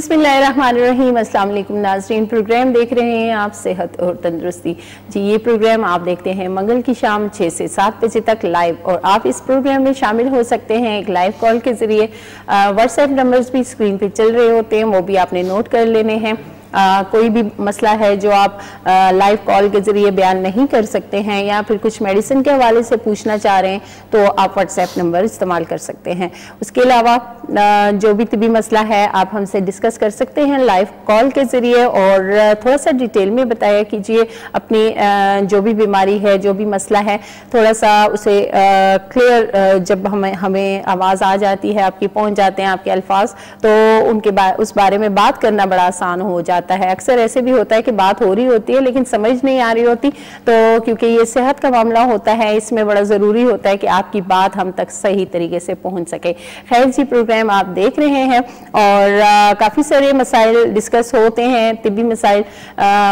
बिस्मिल्लाहिर्रहमानिर्रहीम। अस्सलाम वालेकुम नाज़रीन, प्रोग्राम देख रहे हैं आप सेहत और तंदुरुस्ती जी। ये प्रोग्राम आप देखते हैं मंगल की शाम 6 से 7 बजे तक लाइव, और आप इस प्रोग्राम में शामिल हो सकते हैं एक लाइव कॉल के ज़रिए। व्हाट्सएप नंबर्स भी स्क्रीन पे चल रहे होते हैं, वो भी आपने नोट कर लेने हैं। कोई भी मसला है जो आप लाइव कॉल के ज़रिए बयान नहीं कर सकते हैं, या फिर कुछ मेडिसिन के हवाले से पूछना चाह रहे हैं, तो आप व्हाट्सएप नंबर इस्तेमाल कर सकते हैं। उसके अलावा जो भी तिबी मसला है आप हमसे डिस्कस कर सकते हैं लाइव कॉल के ज़रिए, और थोड़ा सा डिटेल में बताया कीजिए अपनी जो भी बीमारी है, जो भी मसला है, थोड़ा सा उसे क्लियर जब हमें आवाज़ आ जाती है, आपकी पहुँच जाते हैं आपके अल्फाज, तो उस बारे में बात करना बड़ा आसान हो जाता है। अक्सर ऐसे भी होता है कि बात हो रही होती है लेकिन समझ नहीं आ रही होती, तो क्योंकि ये सेहत का मामला होता है, इसमें बड़ा ज़रूरी होता है कि आपकी बात हम तक सही तरीके से पहुंच सके। खैर जी, प्रोग्राम आप देख रहे हैं और काफ़ी सारे मसाइल डिस्कस होते हैं, तिब्बी मसाइल।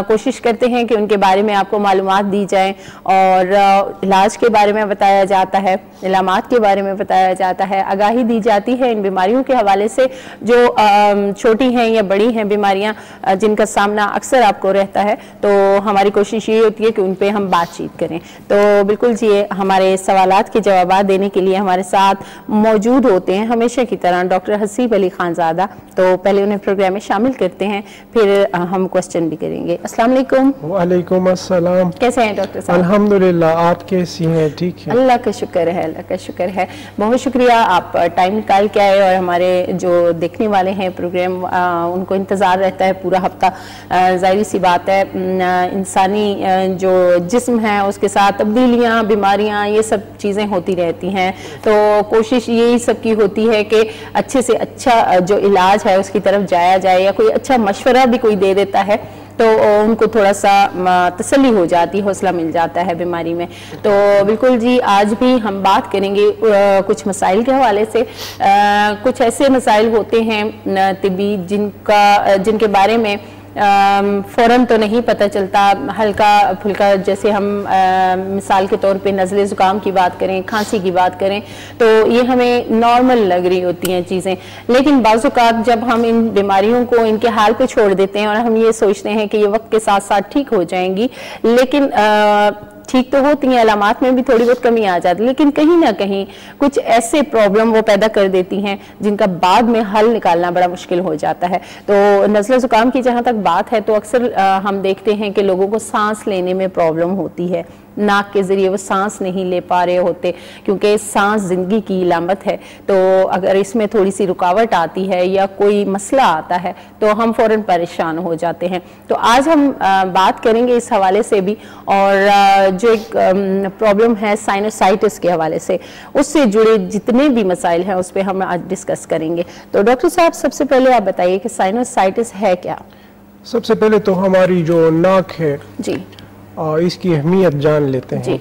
कोशिश करते हैं कि उनके बारे में आपको मालूमात दी जाए, और इलाज के बारे में बताया जाता है, इलामात के बारे में बताया जाता है, आगाही दी जाती है इन बीमारियों के हवाले से जो छोटी हैं या बड़ी हैं बीमारियां जिनका सामना अक्सर आपको रहता है। तो हमारी कोशिश ये होती है कि उन पे हम बातचीत करें। तो बिल्कुल जी, हमारे सवालात के जवाब देने के लिए हमारे साथ मौजूद होते हैं हमेशा की तरह डॉक्टर हसीब अली खानज़ादा। तो पहले उन्हें प्रोग्राम में शामिल करते हैं, फिर हम क्वेश्चन भी करेंगे। अस्सलाम वालेकुम। वालेकुम अस्सलाम। कैसे हैं डॉक्टर साहब? अल्हम्दुलिल्लाह, आप कैसी हैं? ठीक है, अल्लाह का शुक्र है, अल्लाह का शुक्र है। बहुत शुक्रिया, आप टाइम निकाल के आए, और हमारे जो देखने वाले हैं प्रोग्राम उनको इंतज़ार रहता है पूरा हफ्ता। ज़ाहिर सी बात है, इंसानी जो जिस्म है उसके साथ तब्दीलियाँ, बीमारियाँ, ये सब चीज़ें होती रहती हैं। तो कोशिश यही सब की होती है कि अच्छे से अच्छा जो इलाज है उसकी तरफ जाया जाए, या कोई अच्छा मशवरा भी कोई दे देता है तो उनको थोड़ा सा तसल्ली हो जाती, हौसला मिल जाता है बीमारी में। तो बिल्कुल जी, आज भी हम बात करेंगे कुछ मसाइल के हवाले से। कुछ ऐसे मसाइल होते हैं तिब्बी जिनके बारे में फ़ौरन तो नहीं पता चलता, हल्का फुल्का, जैसे हम मिसाल के तौर पे नज़ले ज़ुकाम की बात करें, खांसी की बात करें, तो ये हमें नॉर्मल लग रही होती हैं चीज़ें। लेकिन बाज़ औक़ात जब हम इन बीमारियों को इनके हाल पे छोड़ देते हैं और हम ये सोचते हैं कि ये वक्त के साथ साथ ठीक हो जाएंगी, लेकिन ठीक तो होती हैं, अलामात में भी थोड़ी बहुत कमी आ जाती है, लेकिन कहीं ना कहीं कुछ ऐसे प्रॉब्लम वो पैदा कर देती हैं जिनका बाद में हल निकालना बड़ा मुश्किल हो जाता है। तो नज़ला ज़ुकाम की जहाँ तक बात है, तो अक्सर हम देखते हैं कि लोगों को सांस लेने में प्रॉब्लम होती है, नाक के ज़रिए वो सांस नहीं ले पा रहे होते, क्योंकि सांस ज़िंदगी की इलामत है। तो अगर इसमें थोड़ी सी रुकावट आती है या कोई मसला आता है तो हम फ़ौरन परेशान हो जाते हैं। तो आज हम बात करेंगे इस हवाले से भी, और जो एक प्रॉब्लम है साइनोसाइटिस के हवाले से, उससे जुड़े जितने भी मसाइल हैं उस पर हम आज डिस्कस करेंगे। तो डॉक्टर साहब, सबसे पहले आप बताइए कि साइनोसाइटिस है क्या? सबसे पहले तो हमारी जो नाक है जी, इसकी अहमियत जान लेते हैं।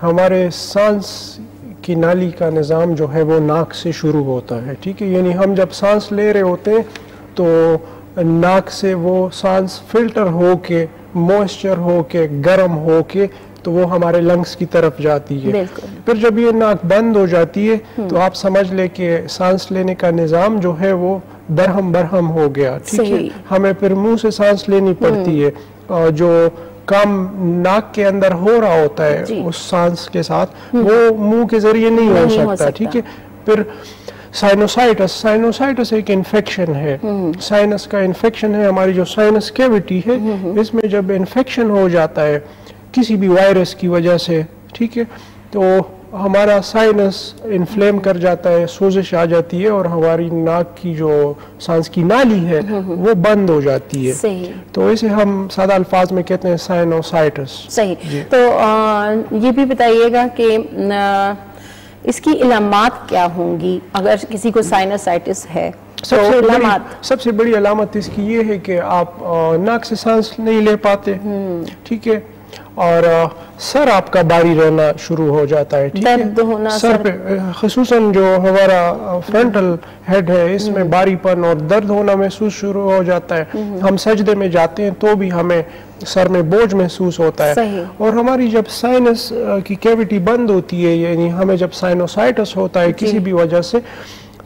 हमारे सांस की नाली का निज़ाम जो है वो नाक से शुरू होता है, ठीक है। यानी हम जब सांस ले रहे होते हैं तो नाक से वो सांस फिल्टर होके, मॉइस्चर होके, गर्म होके, तो वो हमारे लंग्स की तरफ जाती है। फिर जब ये नाक बंद हो जाती है तो आप समझ ले कि सांस लेने का निज़ाम जो है वो दरहम बरहम हो गया, ठीक है। हमें फिर मुंह से सांस लेनी पड़ती है, और जो काम नाक के अंदर हो रहा होता है उस सांस के साथ वो मुंह के जरिए नहीं हो सकता, ठीक है। फिर साइनोसाइटिस एक इन्फेक्शन है, साइनस का इन्फेक्शन है। हमारी जो साइनस कैविटी है इसमें जब इन्फेक्शन हो जाता है किसी भी वायरस की वजह से, ठीक है, तो हमारा साइनस इन्फ्लेम कर जाता है, सोजिश आ जाती है, और हमारी नाक की जो सांस की नाली है वो बंद हो जाती है। सही। तो इसे हम सादा अल्फाज में कहते हैं साइनोसाइटिस। सही। तो ये भी बताइएगा कि इसकी इलामात क्या होंगी अगर किसी को साइनोसाइटिस है? सबसे बड़ी अलामत इसकी ये है कि आप नाक से सांस नहीं ले पाते, ठीक है, और सर आपका भारी रहना शुरू हो जाता है, ठीक है। सर पे ख़ुसूसन जो हमारा फ्रंटल हेड है इसमें भारीपन और दर्द होना महसूस शुरू हो जाता है। हम सजदे में जाते हैं तो भी हमें सर में बोझ महसूस होता है। और हमारी जब साइनस की कैविटी बंद होती है, यानी हमें जब साइनोसाइटिस होता है किसी भी वजह से,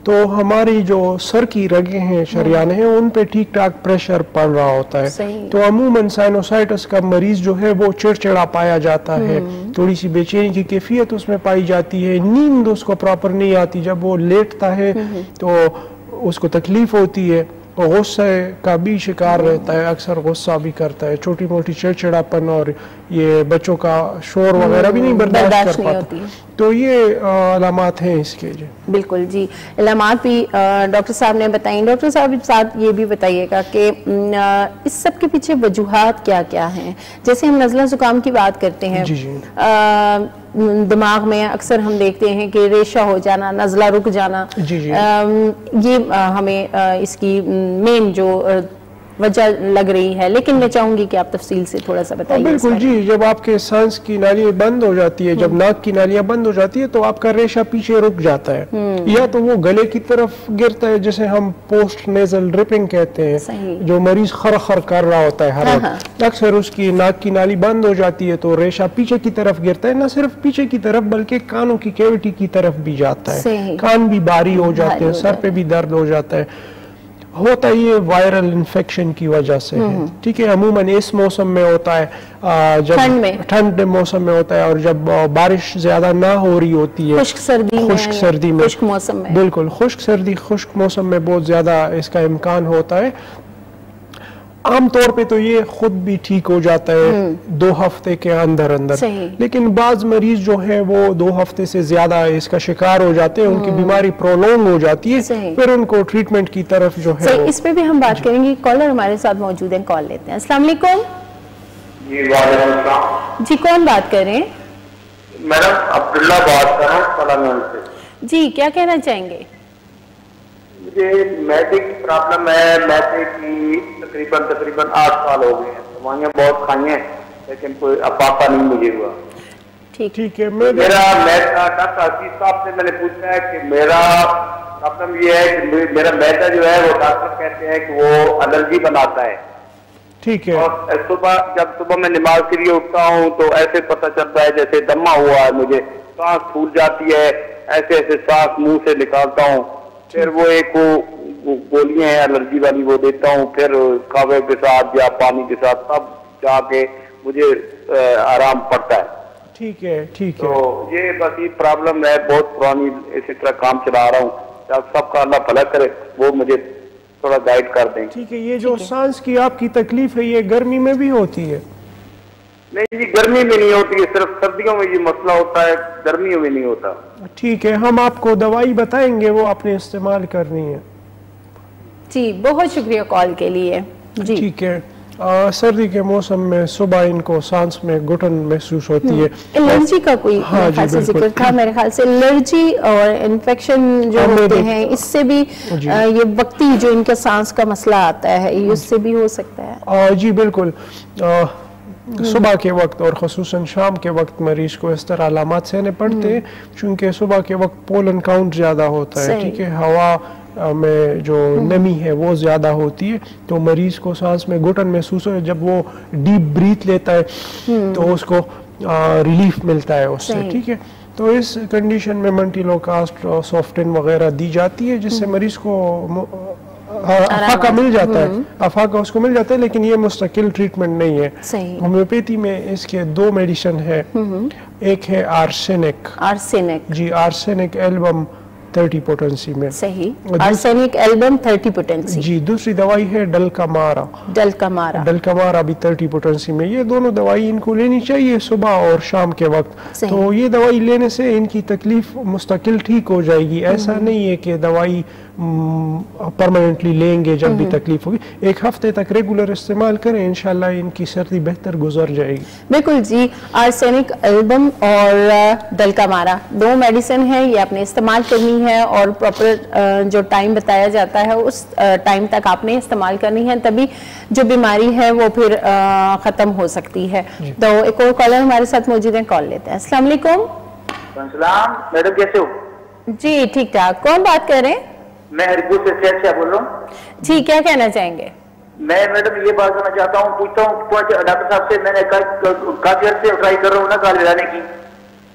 تو ہماری جو سر کی رگیں ہیں شریانے ہیں ان پہ ٹھیک ٹھاک پریشر پڑ رہا ہوتا ہے. تو عموماً سائنوسائٹس کا مریض جو ہے وہ چڑچڑا پایا جاتا ہے, تھوڑی سی بے چینی کی کیفیت اس میں پائی جاتی ہے, نیند اس کو پراپر نہیں آتی, جب وہ لیٹتا ہے تو اس کو تکلیف ہوتی ہے, غصے کا بھی شکار رہتا ہے, اکثر غصہ بھی کرتا ہے, چھوٹی موٹی چڑچڑاپن اور یہ بچوں کا شور وغیرہ بھی نہیں برداشت کر پاتا. تو یہ علامات ہیں اس کے. بالکل جی, علامات بھی ڈاکٹر صاحب نے بتائیں. ڈاکٹر صاحب ساتھ یہ بھی بتائیے گا کہ اس سب کے پیچھے وجوہات کیا کیا ہیں؟ جیسے ہم نزلہ زکام کی بات کرتے ہیں, دماغ میں اکثر ہم دیکھتے ہیں کہ ریشہ ہو جانا, نزلہ رک جانا, یہ ہمیں اس کی مین جو وجہ لگ رہی ہے, لیکن میں چاہوں گی کہ آپ تفصیل سے تھوڑا سا بتائیے. بالکل جی, جب آپ کے سانس کی نالیاں بند ہو جاتی ہے, جب ناک کی نالیاں بند ہو جاتی ہے تو آپ کا ریشہ پیچھے رک جاتا ہے, یا تو وہ گلے کی طرف گرتا ہے جسے ہم پوسٹ نیزل ڈرپنگ کہتے ہیں, جو مریض خرخر کر رہا ہوتا ہے ہر وقت, اکثر اس کی ناک کی نالی بند ہو جاتی ہے تو ریشہ پیچھے کی طرف گرتا ہے, نہ صرف پیچھے کی طرف بلکہ کانوں کی کیوٹی کی طرف بھی جاتا ہے, کان بھی بھاری ہو جاتے ہیں, سر پہ بھی درد ہو جاتا ہے. ہوتا یہ وائرل انفیکشن کی وجہ سے ہے, ٹھیک ہے. عموماً اس موسم میں ہوتا ہے, جب ٹھنڈ موسم میں ہوتا ہے, اور جب بارش زیادہ نہ ہو رہی ہوتی ہے, خشک سردی میں, خشک موسم میں, بالکل خشک سردی خشک موسم میں بہت زیادہ اس کا امکان ہوتا ہے. عام طور پہ تو یہ خود بھی ٹھیک ہو جاتا ہے 2 ہفتے کے اندر, لیکن بعض مریض جو ہیں وہ 2 ہفتے سے زیادہ اس کا شکار ہو جاتے ہیں, ان کی بیماری پرولونگ ہو جاتی ہے, پھر ان کو ٹریٹمنٹ کی طرف جو ہے اس پہ بھی ہم بات کریں گے. کالر ہمارے ساتھ موجود ہیں, کال لیتے ہیں. السلام علیکم. جی وعلیکم السلام. جی کون بات کر رہے ہیں؟ میڈم عبداللہ بات کر رہا ہوں سے. جی کیا کہنا چاہیں گے؟ مجھے میدے کی پرابلم ہے, میدے کی تقریباً 8 سال ہو گئے ہیں, دوائیاں بہت کھائی ہیں لیکن کوئی افاقہ نہیں مجھے ہوا. ٹھیک ہے. میرا ڈاکٹر عزیز صاحب سے میں نے پوچھا ہے کہ میرا پرابلم یہ ہے کہ میرا میدا جو ہے وہ ڈاکٹر کہتے ہیں کہ وہ الرجی بناتا ہے. ٹھیک ہے. اور جب صبح میں نماز کے لیے اٹھتا ہوں تو ایسے پتہ چلتا ہے جیسے دمہ ہوا ہے, مجھے سانس پھول جاتی ہے, ایسے سانس منہ سے نکالتا ہوں, پھر وہ ایک گولیاں ہیں الرجی والی وہ دیتا ہوں, پھر کھاوے کے ساتھ یا پانی کے ساتھ تب جا کے مجھے آرام پڑتا ہے. ٹھیک ہے. تو یہ بس یہ پرابلم ہے, بہت پرانی اسی طرح کام چلا رہا ہوں. سب کا اللہ بھلا کرے, وہ مجھے تھوڑا گائیڈ کر دیں. ٹھیک ہے. یہ جو سانس کی آپ کی تکلیف ہے یہ گرمی میں بھی ہوتی ہے؟ نہیں جی, گرمی میں نہیں ہوتی ہے, صرف سردیوں میں یہ مسئلہ ہوتا ہے, گرمیوں میں نہیں ہوتا. ٹھیک ہے, ہم آپ کو دوائی بتائیں گے, وہ آپ نے استعمال کرنی ہے. جی بہت شکریہ کال کے لیے. جی ٹھیک ہے. سردی کے موسم میں صبح ان کو سانس میں گھٹن محسوس ہوتی ہے. الرجی کا کوئی ذکر تھا میرے خیال سے, الرجی اور انفیکشن جو ہوتے ہیں اس سے بھی یہ وقتی جو ان کے سانس کا مسئلہ آتا ہے اس سے بھی ہو سکتا ہے. جی بالکل. صبح کے وقت اور خصوصاً شام کے وقت مریض کو اس طرح علامات سہنے پڑتے ہیں, چونکہ صبح کے وقت پولن کاؤنٹ زیادہ ہوتا ہے, ٹھیک ہے, ہوا میں جو نمی ہے وہ زیادہ ہوتی ہے, تو مریض کو سانس میں گھٹن محسوس ہو, جب وہ ڈیپ بریتھ لیتا ہے تو اس کو ریلیف ملتا ہے اس سے. ٹھیک ہے. تو اس کنڈیشن میں منٹیلوکاسٹ سافٹن وغیرہ دی جاتی ہے جس سے مریض کو افاقہ مل جاتا ہے, افاقہ اس کو مل جاتا ہے, لیکن یہ مستقل ٹریٹمنٹ نہیں ہے. ہومیوپیتھی میں اس کے 2 میڈیسن ہے, ایک ہے آرسینک. جی آرسینک ایلبم 30 پوٹنسی میں. صحیح, آرسینک ایلبم 30 پوٹنسی. جی دوسری دوائی ہے ڈلکامارا. ڈلکامارا بھی 30 پوٹنسی میں. یہ دونوں دوائی ان کو لینی چاہیے صبح اور شام کے وقت. تو یہ دوائی لینے سے ان کی تکلیف مستقل ٹھیک ہو جائے گی. ایسا نہیں ہے کہ دوائی پرماننٹلی لیں گے جب بھی تکلیف ہوگی. 1 ہفتے تک ریگولر استعمال کریں, انشاءاللہ ان کی سردی بہتر گزر جائے گی. بالکل جی. آرسینک ایلبم اور ڈلکامارا 2 میڈیسن ہیں, یہ آپ نے استعمال کرنی ہے اور پراپر جو ٹائم بتایا جاتا ہے اس ٹائم تک آپ نے استعمال کرنی ہے, تبھی جو بیماری ہے وہ پھر ختم ہو سکتی ہے. تو ایک اور کالر ہمارے ساتھ موجود ہیں, کال لیتے ہیں. السلام علیکم. السلام میڈم, کیسے ہو؟ جی ٹھیک ٹھاک. کون بات کر رہے ہیں؟ میں ہریپور سے شہر سے بول رہا ہوں. جی کیا کہنا چاہیں گے؟ میں میڈم یہ بات کرنا چاہتا ہوں, پوچھتا ہوں ڈاکٹر صاحب سے, میں نے کافی عرصے ٹرائی کر رہا ہوں نا کال لانے کی,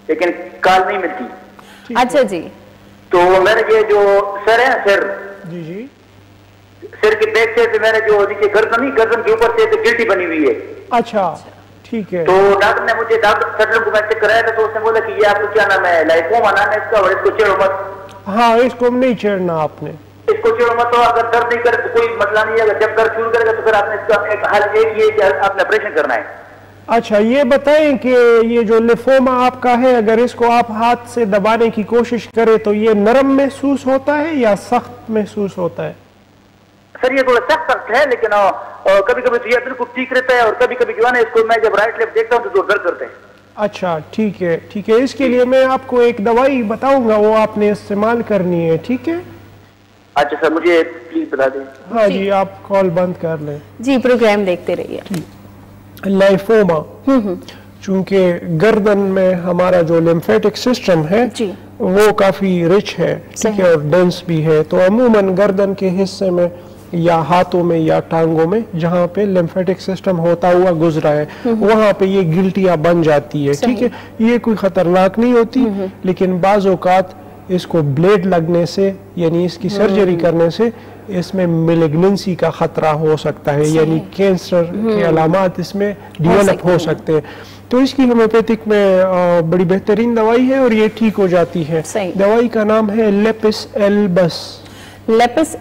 لیکن کال نہیں ملتی. اچھا جی. تو میرے یہ جو سر ہے سر جی جی سر کے بیک سے میرے جو نیچے گردن کے اوپر سے گلٹی بنی ہوئی ہے. اچھا ٹھیک ہے. تو ڈاکٹر نے مجھے سرجن کو میں چیک کرایا تھا تو اس نے بولا کہ یہ آپ کو کیا نام ہے لائپوما نام ہے اس کا اور اس کو چھیڑو مت. ہاں اس کو نہیں چھیڑنا آپ نے. اس کو چھیڑو مت. تو اگر درد نہیں کرے تو کوئی مسئلہ نہیں ہے. اگر جب درد شروع کرے گا تو پھر آپ نے اس کا ایک حل ایک یہ کہ آپ نے آپریشن کرنا ہے. اچھا یہ بتائیں کہ یہ جو لیفوما آپ کا ہے اگر اس کو آپ ہاتھ سے دبانے کی کوشش کریں تو یہ نرم محسوس ہوتا ہے یا سخت محسوس ہوتا ہے؟ سر یہ تھوڑا سخت ہے لیکن کبھی کبھی تو یہ بالکل ٹھیک رہتا ہے اور کبھی کبھی جو ہے نا اس کو میں جب رائٹ لیفٹ دیکھتا ہوں تو درد کرتے ہیں. اچھا ٹھیک ہے ٹھیک ہے. اس کے لیے میں آپ کو ایک دوائی بتاؤں گا وہ آپ نے استعمال کرنی ہے. ٹھیک ہے. اچھا سر مجھے پلیز بتا دیں. ہاں جی آپ کال بند کر لیں. جی پروگرام دیکھتے رہیے. لائفوما چونکہ گردن میں ہمارا جو لیمفیٹک سسٹم ہے وہ کافی رچ ہے ٹھیک ہے اور ڈینس بھی ہے. تو عموماً گردن کے حصے میں یا ہاتھوں میں یا ٹانگوں میں جہاں پہ لیمفیٹک سسٹم ہوتا ہوا گزرا ہے وہاں پہ یہ گلٹیاں بن جاتی ہے. ٹھیک ہے. یہ کوئی خطرناک نہیں ہوتی لیکن بعض اوقات اس کو بلیڈ لگنے سے یعنی اس کی سرجری کرنے سے اس میں میلیگننسی کا خطرہ ہو سکتا ہے یعنی کینسر کے علامات اس میں ڈیولپ ہو سکتے ہیں. تو اس کی ہومیوپیتھک میں بڑی بہترین دوائی ہے اور یہ ٹھیک ہو جاتی ہے. دوائی کا نام ہے لیپس ایلبس. لیپس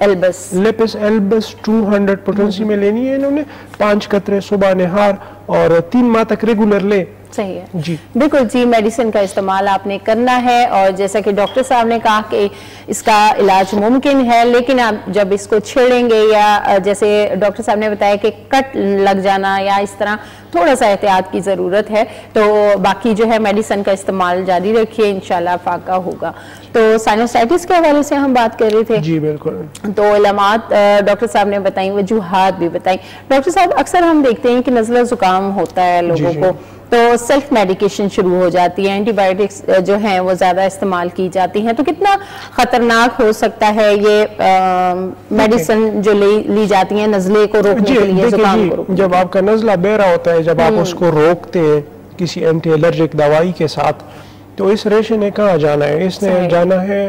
ایلبس 200 پوٹنسی میں لینی ہے انہوں نے 5 قطرے صبح نہار اور 3 ماہ تک ریگولر لے. صحیح ہے جی بالکل جی. میڈیسن کا استعمال آپ نے کرنا ہے اور جیسا کہ ڈاکٹر صاحب نے کہا کہ اس کا علاج ممکن ہے لیکن آپ جب اس کو چھیڑیں گے یا جیسے ڈاکٹر صاحب نے بتایا کہ کٹ لگ جانا یا اس طرح تھوڑا سا احتیاط کی ضرورت ہے. تو باقی جو ہے میڈیسن کا استعمال جاری رکھیے انشاءاللہ فاقہ ہوگا. تو سائنوسائٹس کے حوالے سے ہم بات کر رہے تھے. جی بالکل. تو علامات ڈاکٹر صاحب نے بتائیں وجوہات بھی بتائیں. ڈاکٹر صاحب اکثر ہم دیکھتے ہیں کہ نزلہ زکام ہوتا ہے لوگوں کو تو سیلف میڈیکیشن شروع ہو جاتی ہے. اینٹی بایوٹکس جو ہیں وہ زیادہ استعمال کی جاتی ہیں. تو کتنا خطرناک ہو سکتا ہے یہ میڈیسن جو لی جاتی ہیں نزلے کو روکنے کے لیے زکام کو روکنے؟ جب آپ کا نزلہ بہرا ہوتا ہے جب آپ اس کو روکتے ہیں کسی اینٹی الرجک دوائی کے ساتھ تو اس ریشے نے کہاں جانا ہے؟ اس نے جانا ہے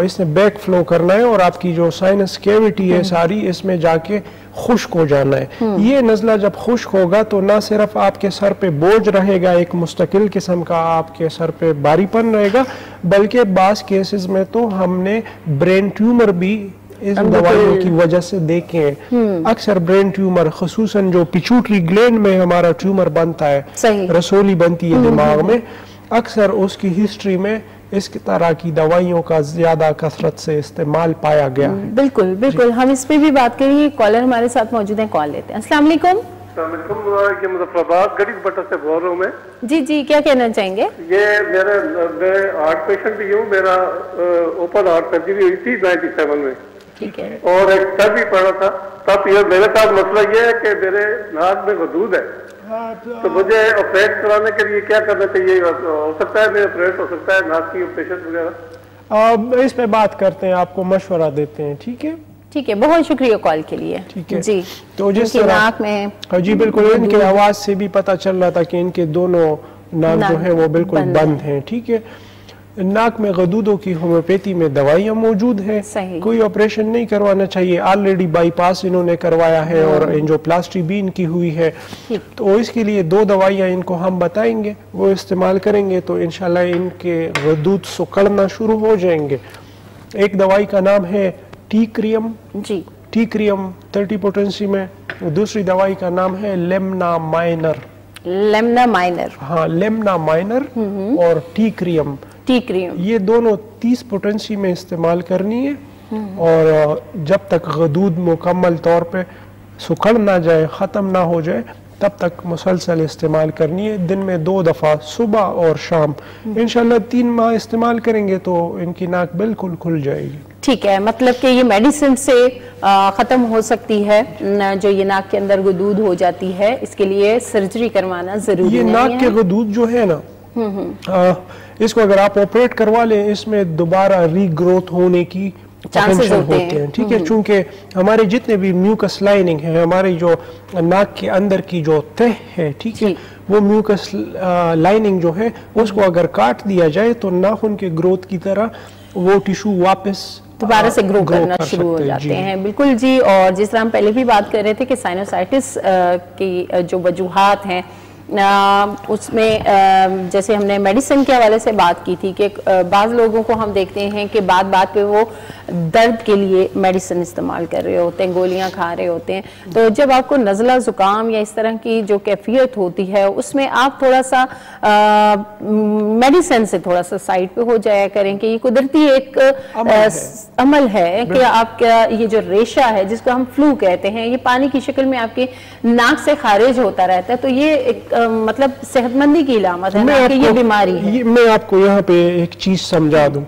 اس نے بیک فلو کرنا ہے اور آپ کی جو سائنس کیویٹی ہے ساری اس میں جا کے خشک ہو جانا ہے. یہ نزلہ جب خشک ہوگا تو نہ صرف آپ کے سر پہ بوجھ رہے گا ایک مستقل قسم کا آپ کے سر پہ بھاری پن رہے گا بلکہ بعض کیسز میں تو ہم نے برین ٹیومر بھی اس دوائیوں کی وجہ سے دیکھیں. اکثر برین ٹیومر خصوصاً جو پیچوٹری گلینڈ میں ہمارا ٹیومر بنتا ہے رسولی بنتی ہے دماغ میں اکثر اس کی ہسٹری میں اس طرح کی دوائیوں کا زیادہ کثرت سے استعمال پایا گیا ہے. بالکل بالکل. ہم اس پہ بھی بات کریں گے. کالر ہمارے ساتھ موجود ہیں. کال لیتے ہیں. السلام علیکم. السلام علیکم. یہ مظفر آباد گڑی بٹا سے بول رہا ہوں میں. جی جی کیا کہنا چاہیں گے؟ یہ میں ہارٹ پیشنٹ بھی ہوں. میرا اوپن ہارٹ سرجری ہوئی تھی 97 میں. ٹھیک ہے. اور ایک سر بھی پڑا تھا تب. یہ میرے ساتھ مسئلہ یہ ہے کہ میرے ناک میں غدود ہے تو مجھے آپریٹ کرانے کے لیے کیا کرنا چاہیے؟ ہو سکتا ہے میرا آپریٹ ہو سکتا ہے ناک کی آپریشن وغیرہ؟ اس پہ بات کرتے ہیں آپ کو مشورہ دیتے ہیں. ٹھیک ہے ٹھیک ہے. بہت شکریہ کال کے لیے. ٹھیک ہے جی. تو جس طرح ناک میں جی بالکل ان کی آواز سے بھی پتہ چل رہا تھا کہ ان کے دونوں ناک جو ہیں وہ بالکل بند ہیں. ٹھیک ہے. ناک میں غدودوں کی ہومیوپیتھی میں دوائیاں موجود ہیں. کوئی آپریشن نہیں کروانا چاہیے. آلریڈی بائی پاس انہوں نے کروایا ہے اور انجیوپلاسٹی بھی ان کی ہوئی ہے. تو اس کے لیے 2 دوائیاں ان کو ہم بتائیں گے وہ استعمال کریں گے تو انشاءاللہ ان کے غدود سکڑنا شروع ہو جائیں گے. ایک دوائی کا نام ہے ٹیکریم. جی ٹیکریم 30 پوٹنسی میں. دوسری دوائی کا نام ہے لیمنا مائنر. ہاں لیمنا مائنر اور ٹیکریم. یہ دونوں 30 پوٹنسی میں استعمال کرنی ہے اور جب تک غدود مکمل طور پہ سکڑ نہ جائے ختم نہ ہو جائے تب تک مسلسل استعمال کرنی ہے. دن میں 2 دفعہ صبح اور شام. انشاءاللہ 3 ماہ استعمال کریں گے تو ان کی ناک بالکل کھل جائے گی. ٹھیک ہے. مطلب کہ یہ میڈیسن سے ختم ہو سکتی ہے جو یہ ناک کے اندر غدود ہو جاتی ہے. اس کے لیے سرجری کروانا ضروری نہیں ہے. یہ ناک کے غدود جو ہے نا اس کو اگر آپ آپریٹ کروا لیں اس میں دوبارہ ری گروتھ ہونے کی پوٹینشل ہوتے ہیں. ٹھیک ہے. چونکہ ہمارے جتنے بھی میوکس لائننگ ہے ہماری جو ناک کے اندر کی جو تہ ہے ٹھیک ہے وہ میوکس لائننگ جو ہے اس کو اگر کاٹ دیا جائے تو ناخن کے گروتھ کی طرح وہ ٹیشو واپس دوبارہ سے گرو کرنا شروع ہو جاتے ہیں. بالکل جی. اور جس طرح ہم پہلے بھی بات کر رہے تھے کہ سائنوسائٹس کی جو وجوہات ہیں اس میں جیسے ہم نے میڈیسن کے حوالے سے بات کی تھی کہ بعض لوگوں کو ہم دیکھتے ہیں کہ بات پہ وہ درد کے لیے میڈیسن استعمال کر رہے ہوتے ہیں, گولیاں کھا رہے ہوتے ہیں. تو جب آپ کو نزلہ زکام یا اس طرح کی جو کیفیت ہوتی ہے اس میں آپ تھوڑا سا میڈیسن سے تھوڑا سا سائڈ پہ ہو جایا کریں کہ یہ قدرتی ایک عمل ہے کہ آپ کا یہ جو ریشہ ہے جس کو ہم فلو کہتے ہیں یہ پانی کی شکل میں آپ کے ناک سے خارج ہوتا رہتا ہے. تو یہ ایک مطلب صحت مندی کی علامت ہے کہ یہ بیماری ہے. میں آپ کو یہاں پہ ایک چیز سمجھا دوں.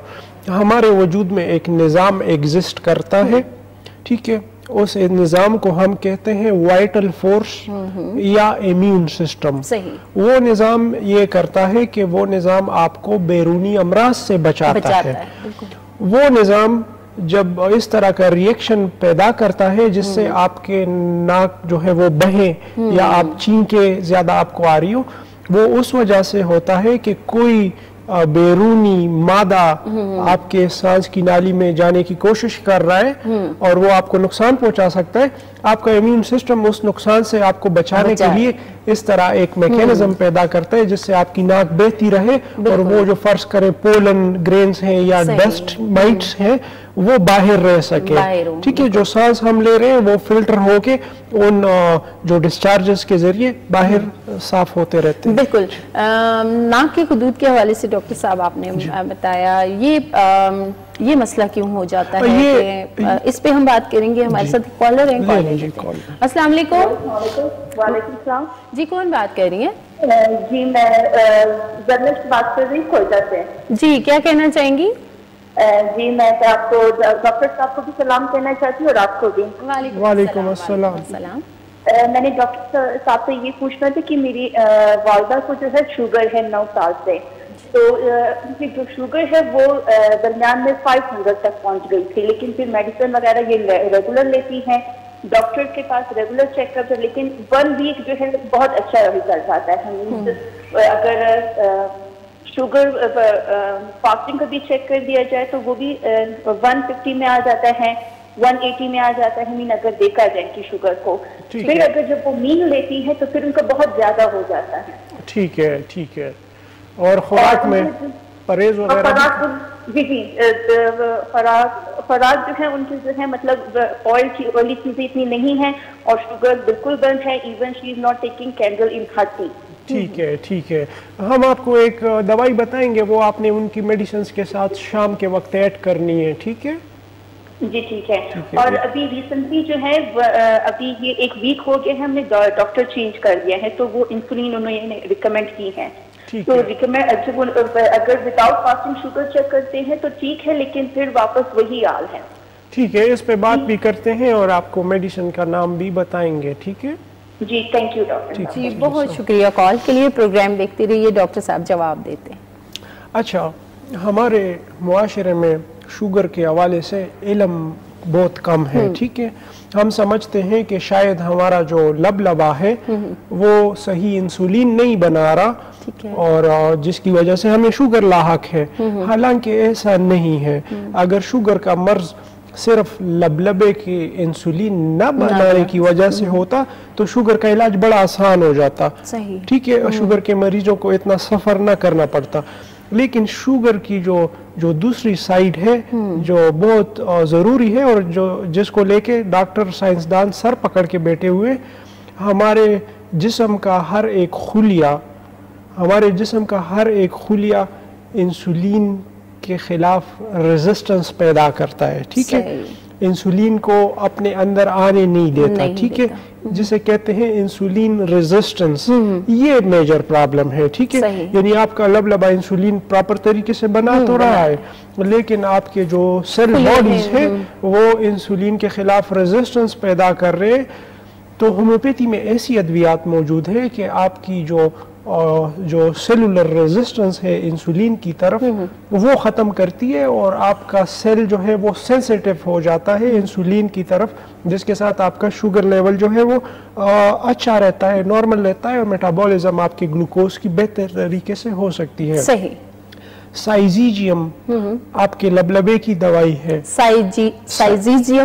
ہمارے وجود میں ایک نظام ایگزسٹ کرتا ہے, ٹھیک ہے, اس نظام کو ہم کہتے ہیں وائٹل فورس یا امیون سسٹم. وہ نظام یہ کرتا ہے کہ وہ نظام آپ کو بیرونی امراض سے بچاتا ہے. وہ نظام جب اس طرح کا ریئیکشن پیدا کرتا ہے جس سے آپ کے ناک جو ہے وہ بہے یا آپ چھینکیں زیادہ آپ کو آ رہی ہو, وہ اس وجہ سے ہوتا ہے کہ کوئی بیرونی مادہ آپ کے سانس کی نالی میں جانے کی کوشش کر رہا ہے اور وہ آپ کو نقصان پہنچا سکتا ہے. آپ کا امیون سسٹم اس نقصان سے آپ کو بچانے کے لیے اس طرح ایک میکینزم پیدا کرتا ہے جس سے آپ کی ناک بہتی رہے اور وہ جو فرض کریں پولن گرینز ہیں یا ڈسٹ مائٹس ہیں وہ باہر رہ سکے. ٹھیک ہے, جو سانس ہم لے رہے ہیں وہ فلٹر ہو کے ان جو ڈسچارجز کے ذریعے باہر صاف ہوتے رہتے ہیں. بالکل. ناک کے خدود کے حوالے سے ڈاکٹر صاحب آپ نے بتایا یہ مسئلہ کیوں ہو جاتا ہے کہ اس پہ ہم بات کریں گے. ہمارے ساتھ کالر ہیں. السلام علیکم. وعلیکم السلام. جی کون بات کر رہی ہیں؟ جی میں جرنلسٹ بات کر رہی ہوں کوئٹہ سے. جی کیا کہنا چاہیں گی؟ جی میں آپ کو ڈاکٹر صاحب کو بھی سلام کہنا چاہتی ہوں اور آپ کو بھی. وعلیکم السلام. میں نے ڈاکٹر صاحب سے یہ پوچھنا تھا کہ میری والدہ کو جو ہے شوگر ہے 9 سال سے, تو ان کی جو شوگر ہے وہ درمیان میں 500 تک پہنچ گئی تھی, لیکن پھر میڈیسن وغیرہ یہ ریگولر لیتی ہیں, ڈاکٹر کے پاس ریگولر چیک اپ ہے, لیکن 1 ویک جو ہے بہت اچھا رزلٹ آتا ہے. اگر شوگر فاسٹنگ کا بھی چیک کر دیا جائے تو وہ بھی 150 میں آ جاتا ہے, 180 میں آ جاتا ہے مین اگر دیکھا جائے کہ شوگر کو. پھر اگر جب وہ مین لیتی ہے تو پھر ان کا بہت زیادہ ہو جاتا ہے. ٹھیک ہے, ٹھیک ہے. اور خوراک میں پرہیز وغیرہ؟ جی جی خوراک جو ہے ان کی جو ہے مطلب آئل والی چیزیں اتنی نہیں ہیں اور شوگر بالکل بند ہے. Even she is not taking candle in 30. ٹھیک ہے, ٹھیک ہے. ہم آپ کو ایک دوائی بتائیں گے, وہ آپ نے ان کی میڈیسنز کے ساتھ شام کے وقت ایڈ کرنی ہے. ٹھیک ہے جی ٹھیک ہے. اور ابھی ریسنٹلی جو ہے ابھی یہ 1 ویک ہو گیا ہے ہم نے ڈاکٹر چینج کر دیا ہے, تو وہ انسولین انہوں نے ریکمینڈ کی ہے. تو ریکمینڈ اگر وداؤٹ فاسٹنگ شوگر چیک کرتے ہیں تو ٹھیک ہے, لیکن پھر واپس وہی حال ہے. ٹھیک ہے, اس پہ بات بھی کرتے ہیں اور آپ کو میڈیسن کا نام بھی بتائیں گے. ٹھیک ہے جی, تھینک یو ڈاکٹر. جی بہت شکریہ کال کے لیے. پروگرام دیکھتے رہیے, ڈاکٹر صاحب جواب دیتے ہیں. اچھا, ہمارے معاشرے میں شوگر کے حوالے سے علم بہت کم ہے. ٹھیک ہے, ہم سمجھتے ہیں کہ شاید ہمارا جو لبا ہے وہ صحیح انسولین نہیں بنا رہا اور جس کی وجہ سے ہمیں شوگر لاحق ہے. حالانکہ ایسا نہیں ہے. اگر شوگر کا مرض صرف لبے کی انسولین نہ بنانے کی وجہ سے ہوتا تو شوگر کا علاج بڑا آسان ہو جاتا. ٹھیک ہے, شوگر کے مریضوں کو اتنا سفر نہ کرنا پڑتا. لیکن شوگر کی جو دوسری سائیڈ ہے جو بہت ضروری ہے اور جس کو لے کے ڈاکٹر سائنسدان سر پکڑ کے بیٹھے ہوئے, ہمارے جسم کا ہر ایک خلیہ انسولین کے خلاف ریزسٹنس پیدا کرتا ہے. ٹھیک ہے, انسولین کو اپنے اندر آنے نہیں دیتا. ٹھیک ہے, جسے کہتے ہیں انسولین ریزسٹنس. یہ میجر پرابلم ہے. ٹھیک ہے, یعنی آپ کا لبا انسولین پراپر طریقے سے بنا تو رہا ہے لیکن آپ کے جو سیل باڈیز ہیں وہ انسولین کے خلاف ریزسٹنس پیدا کر رہے. تو ہومیوپیتھی میں ایسی ادویات موجود ہے کہ آپ کی جو سیلولر ریزسٹنس ہے انسولین کی طرف وہ ختم کرتی ہے اور آپ کا سیل جو ہے وہ سینسیٹیو ہو جاتا ہے انسولین کی طرف, جس کے ساتھ آپ کا شوگر لیول جو ہے وہ اچھا رہتا ہے, نارمل رہتا ہے اور میٹابولزم آپ کے گلوکوز کی بہتر طریقے سے ہو سکتی ہے. साइजीजियम आपके लबलबे की दवाई है,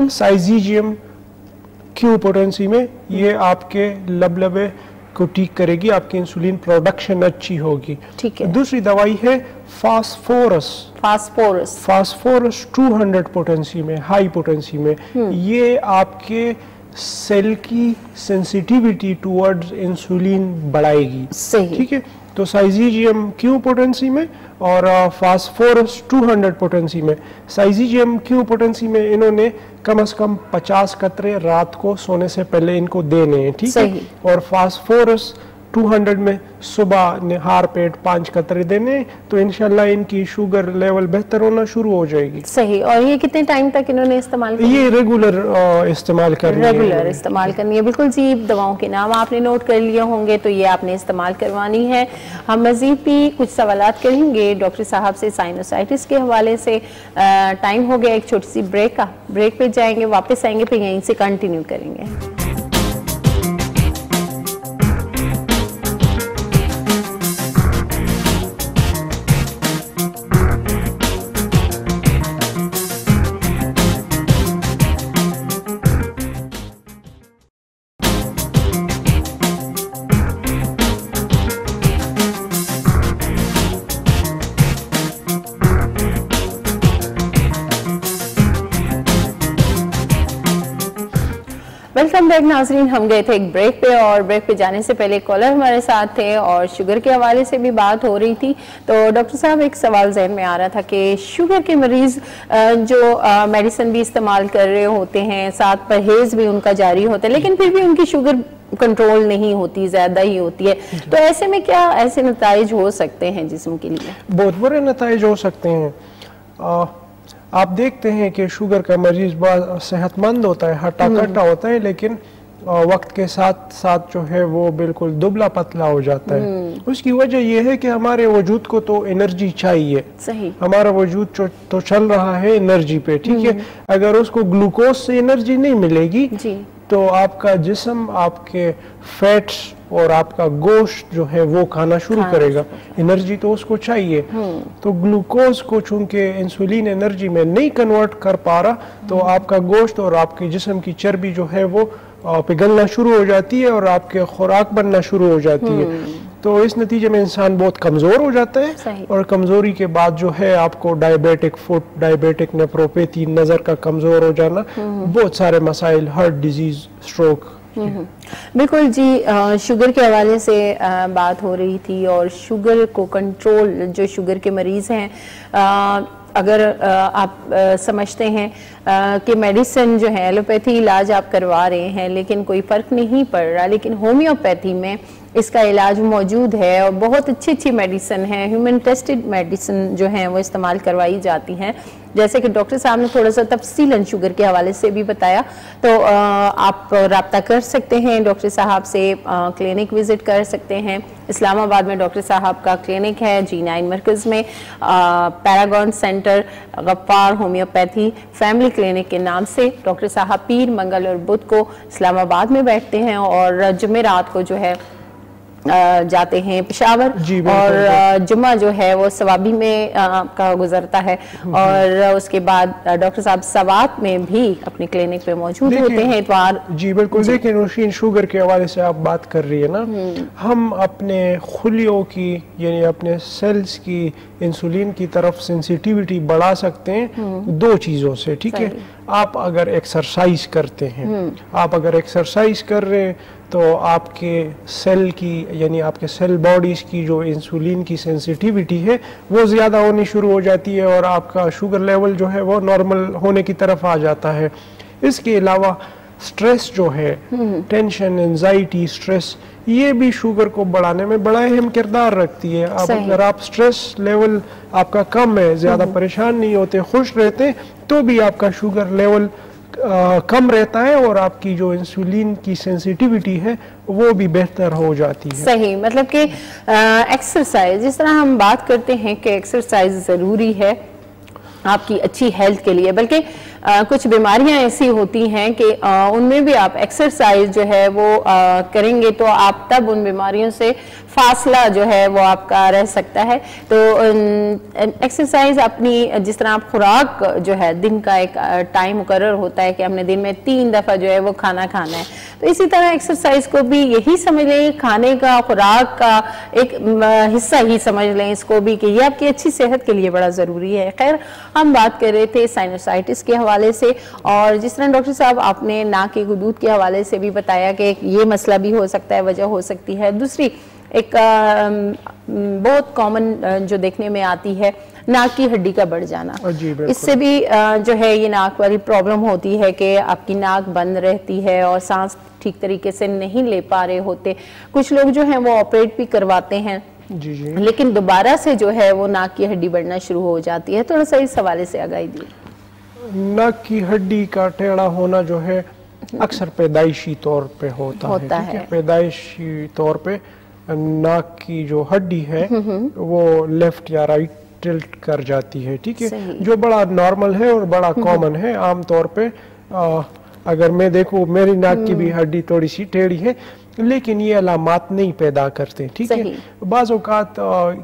साइजीजियम क्यू पोटेंसी में, ये आपके लबलबे को ठीक करेगी, आपकी इंसुलिन प्रोडक्शन अच्छी होगी। ठीक है। दूसरी दवाई है फास्फोरस 200 पोटेंसी में, हाई पोटेंसी में, ये आपके सेल की सेंसिटिविटी टुवर्ड्स इंसुलिन बढ़ाएगी। सही। ठीक है, तो साइजीजियम क्यू पोटेंसी में और फास्फोरस 200 पोटेंसी में। साइजीजियम क्यू पोटेंसी में इन्होंने कम से कम 50 कतरे रात को सोने से पहले इनको देने हैं, ठीक है। और फास्फोरस 200 में सुबह निहार पेट 5 कतरे देने, तो इंशाल्लाह इनकी शुगर लेवल बेहतर होना शुरू हो जाएगी। सही। और ये कितने टाइम तक इन्होंने इस्तेमाल करनी? ये रेगुलर इस्तेमाल करनी है। रेगुलर इस्तेमाल करनी है, बिल्कुल जी। दवाओं के नाम आपने नोट कर लिए होंगे, तो ये आपने इस्तेमाल करवानी है। हम मजीद भी कुछ सवालात करेंगे डॉक्टर साहब से साइनोसाइटिस के हवाले से। टाइम हो गया एक छोटी सी ब्रेक का, ब्रेक पे जाएंगे, वापस आएंगे, फिर यहीं से कंटिन्यू करेंगे। वेलकम बैक नाजरीन। हम गए थे एक ब्रेक पे, और ब्रेक पे जाने से पहले कॉलर हमारे साथ थे और शुगर के हवाले से भी बात हो रही थी। तो डॉक्टर साहब, एक सवाल जहन में आ रहा था कि शुगर के मरीज जो मेडिसिन भी इस्तेमाल कर रहे होते हैं, साथ परहेज भी उनका जारी होता है, लेकिन फिर भी उनकी शुगर कंट्रोल नहीं होती, ज्यादा ही होती है, तो ऐसे में क्या ऐसे नताइज हो सकते हैं जिस्म के लिए? बहुत बुरे नताइज हो सकते हैं। आप देखते हैं कि शुगर का मरीज बहुत सेहतमंद होता है, हट्टा कट्टा होता है, लेकिन वक्त के साथ साथ जो है वो बिल्कुल दुबला पतला हो जाता है। उसकी वजह यह है कि हमारे वजूद को तो एनर्जी चाहिए। सही। हमारा वजूद तो चल रहा है एनर्जी पे, ठीक है। अगर उसको ग्लूकोज से एनर्जी नहीं मिलेगी जी, तो आपका जिस्म आपके फैट्स और आपका गोश्त जो है वो खाना शुरू करेगा। एनर्जी तो उसको चाहिए, तो ग्लूकोज को चूंकि इंसुलिन एनर्जी में नहीं कन्वर्ट कर पा रहा, तो आपका गोश्त और आपके जिस्म की चर्बी जो है वो पिघलना शुरू हो जाती है और आपके खुराक बनना शुरू हो जाती है। तो इस नतीजे में इंसान बहुत कमज़ोर हो जाता है, और कमज़ोरी के बाद जो है आपको डायबिटिक फुट, डायबिटिक नेफ्रोपैथी, नज़र का कमज़ोर हो जाना, बहुत सारे मसाइल, हार्ट डिजीज़, स्ट्रोक। बिल्कुल जी। शुगर के हवाले से बात हो रही थी, और शुगर को कंट्रोल, जो शुगर के मरीज हैं, अगर आप समझते हैं कि मेडिसिन जो है, एलोपैथी इलाज आप करवा रहे हैं लेकिन कोई फ़र्क नहीं पड़ रहा, लेकिन होम्योपैथी में इसका इलाज मौजूद है और बहुत अच्छी अच्छी मेडिसिन है, ह्यूमन टेस्टेड मेडिसिन जो हैं वो इस्तेमाल करवाई जाती हैं, जैसे कि डॉक्टर साहब ने थोड़ा सा तफसीलन शुगर के हवाले से भी बताया। तो आप राब्ता कर सकते हैं डॉक्टर साहब से, क्लिनिक विज़िट कर सकते हैं। इस्लामाबाद में डॉक्टर साहब का क्लिनिक है G9 मरकज़ में, Paragon centre Ghaffar homeopathy family clinic के नाम से। डॉक्टर साहब पीर, मंगल और बुध को इस्लामाबाद में बैठते हैं, और जुमेरात को जो है जाते हैं पेशावर, और जुम्मा जो है वो सवाबी में का गुजरता है, और उसके बाद डॉक्टर साहब सवात में भी अपने क्लिनिक पे मौजूद होते हैं इतवार। जी बिल्कुल। देखिए नौशीन, शुगर के हवाले से आप बात कर रही है ना, हम अपने खुलियों की, यानी अपने सेल्स की इंसुलिन की तरफ सेंसिटिविटी बढ़ा सकते हैं दो चीज़ों से, ठीक है। आप अगर एक्सरसाइज करते हैं, आप अगर एक्सरसाइज कर रहे हैं, तो आपके सेल की, यानी आपके सेल बॉडीज़ की जो इंसुलिन की सेंसिटिविटी है वो ज़्यादा होनी शुरू हो जाती है, और आपका शुगर लेवल जो है वो नॉर्मल होने की तरफ आ जाता है। इसके अलावा स्ट्रेस जो है, टेंशन, एंजाइटी, स्ट्रेस, ये भी शुगर को बढ़ाने में बड़ा अहम किरदार रखती है। अब अगर आप स्ट्रेस लेवल आपका कम है, ज़्यादा परेशान नहीं होते, खुश रहते, तो भी आपका शुगर लेवल कम रहता है, और आपकी जो इंसुलिन की सेंसिटिविटी है वो भी बेहतर हो जाती है। सही। मतलब कि एक्सरसाइज, जिस तरह हम बात करते हैं कि एक्सरसाइज ज़रूरी है आपकी अच्छी हेल्थ के लिए, बल्कि कुछ बीमारियां ऐसी होती हैं कि उनमें भी आप एक्सरसाइज जो है वो करेंगे तो आप तब उन बीमारियों से फासला जो है वो आपका रह सकता है। तो एक्सरसाइज अपनी, जिस तरह आप खुराक जो है दिन का एक टाइम मुकर्रर होता है कि हमने दिन में 3 दफ़ा जो है वो खाना खाना है, तो इसी तरह एक्सरसाइज को भी यही समझ लें, खाने का, खुराक का एक हिस्सा ही समझ लें इसको भी, कि ये आपकी अच्छी सेहत के लिए बड़ा ज़रूरी है। खैर, हम बात कर रहे थे साइनोसाइटिस के हवाले से, और जिस तरह डॉक्टर साहब आपने नाक के गुदूद के हवाले से भी बताया कि ये मसला भी हो सकता है, वजह हो सकती है। दूसरी एक बहुत कॉमन जो देखने में आती है, नाक की हड्डी का बढ़ जाना। इससे भी जो है ये नाक वाली प्रॉब्लम होती है कि आपकी नाक बंद रहती है और सांस ठीक तरीके से नहीं ले पा रहे होते। कुछ लोग जो हैं वो ऑपरेट भी करवाते हैं, लेकिन दोबारा से जो है वो नाक की हड्डी बढ़ना शुरू हो जाती है। थोड़ा सा इस हवाले से आगाही दी। नाक की हड्डी का टेढ़ा होना जो है अक्सर पैदाइशी तौर पे होता है। पैदाइशी तौर पे नाक की जो हड्डी है वो लेफ्ट या राइट टिल्ट कर जाती है, ठीक है, जो बड़ा नॉर्मल है और बड़ा कॉमन है। आम तौर पे अगर मैं देखूं, मेरी नाक की भी हड्डी थोड़ी सी टेढ़ी है, लेकिन ये अलामात नहीं पैदा करते, ठीक है। बाज़ औक़ात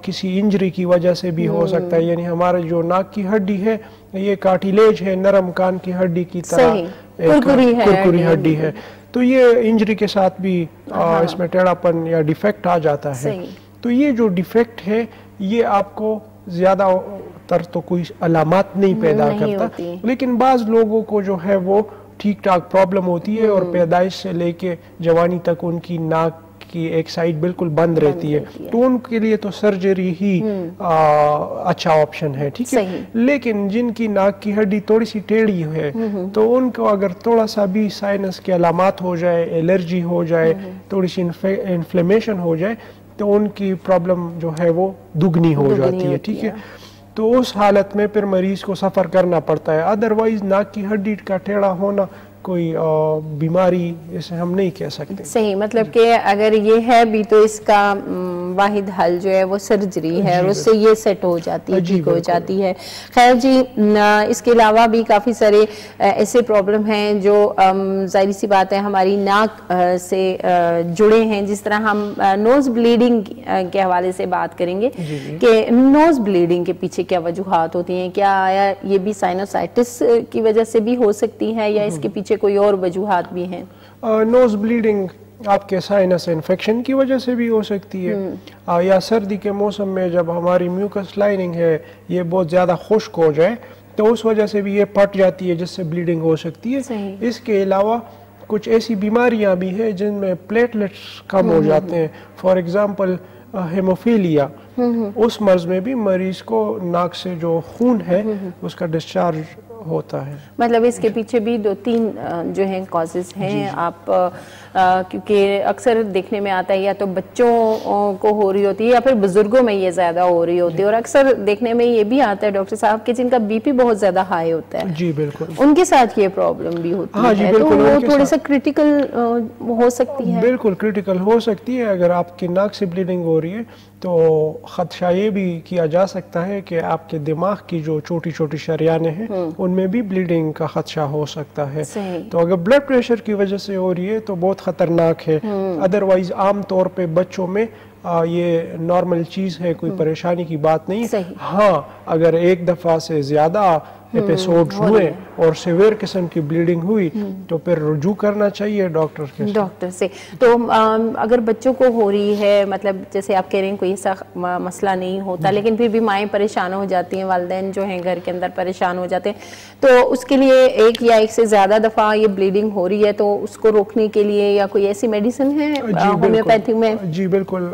किसी इंजरी की वजह से भी हो सकता है, यानी हमारे जो नाक की हड्डी है ये कार्टिलेज है, नरम कान की हड्डी की तरह कुरकुरी हड्डी है, तो ये इंजरी के साथ भी इसमें टेढ़ापन या डिफेक्ट आ जाता है। तो ये जो डिफेक्ट है ये आपको ज्यादा तर तो कोई अलामात नहीं पैदा करता, लेकिन बाज़ लोगों को जो है वो ठीक ठाक प्रॉब्लम होती है और पैदाइश से लेके जवानी तक उनकी नाक की एक साइड बिल्कुल बंद रहती है, तो उनके लिए तो सर्जरी ही अच्छा ऑप्शन है, ठीक है। लेकिन जिनकी नाक की हड्डी थोड़ी सी टेढ़ी है, तो उनको अगर थोड़ा सा भी साइनस के अलामात हो जाए, एलर्जी हो जाए, थोड़ी सी इन्फ्लेमेशन हो जाए, तो उनकी प्रॉब्लम जो है वो दुगनी हो जाती है, ठीक है। तो उस हालत में फिर मरीज को सफ़र करना पड़ता है। अदरवाइज नाक की हड्डी का टेढ़ा होना कोई बीमारी इसे हम नहीं कह सकते। सही, मतलब कि अगर ये है भी तो इसका वाहिद हल जो है वो सर्जरी है, और उससे ये सेट हो जाती है, ठीक हो जाती है। खैर जी, इसके अलावा भी काफ़ी सारे ऐसे प्रॉब्लम हैं जो ज़ाहिर सी बात है हमारी नाक से जुड़े हैं। जिस तरह हम नोज़ ब्लीडिंग के हवाले से बात करेंगे कि नोज़ ब्लीडिंग के पीछे क्या वजूहात होती हैं, क्या आया ये भी साइनोसाइटिस की वजह से भी हो सकती है या इसके पीछे कोई और वजूहात भी हैं? नोज ब्लीडिंग आपके साइनस इन्फेक्शन की वजह से भी हो सकती है, या सर्दी के मौसम में जब हमारी म्यूकस लाइनिंग है ये बहुत ज़्यादा खुश्क हो जाए तो उस वजह से भी ये फट जाती है, जिससे ब्लीडिंग हो सकती है। इसके अलावा कुछ ऐसी बीमारियां भी हैं जिनमें प्लेटलेट्स कम हो जाते हैं, फॉर एग्जांपल हेमोफीलिया। उस मर्ज में भी मरीज को नाक से जो खून है उसका डिस्चार्ज होता है। मतलब इसके पीछे भी 2-3 जो हैं कॉजेज हैं। आप क्योंकि अक्सर देखने में आता है या तो बच्चों को हो रही होती है या फिर बुजुर्गों में ये ज्यादा हो रही होती है, और अक्सर देखने में ये भी आता है डॉक्टर साहब कि जिनका बीपी बहुत ज्यादा हाई होता है, जी बिल्कुल, उनके साथ ये प्रॉब्लम भी होती है, तो वो थोड़ी सा क्रिटिकल हो सकती है। बिल्कुल क्रिटिकल हो सकती है। अगर आपकी नाक से ब्लीडिंग हो रही है तो खदशा ये भी किया जा सकता है कि आपके दिमाग की जो छोटी छोटी शरियानें हैं उनमें भी ब्लीडिंग का खदशा हो सकता है। तो अगर ब्लड प्रेशर की वजह से हो रही है तो बहुत खतरनाक है। अदरवाइज आम तौर पे बच्चों में ये नॉर्मल चीज है, कोई परेशानी की बात नहीं। हाँ, अगर एक दफा से ज्यादा एपिसोड हुए और सिवियर किस्म की ब्लीडिंग हुई तो फिर रुजू करना चाहिए डॉक्टर से। तो अगर बच्चों को हो रही है, मतलब जैसे आप कह रहे हैं कोई ऐसा मसला नहीं होता लेकिन फिर भी माएँ परेशान हो जाती हैं, वालिदैन जो हैं घर के अंदर परेशान हो जाते हैं, तो उसके लिए एक या एक से ज्यादा दफा ये ब्लीडिंग हो रही है तो उसको रोकने के लिए या कोई ऐसी मेडिसिन है होम्योपैथिक में? जी बिल्कुल,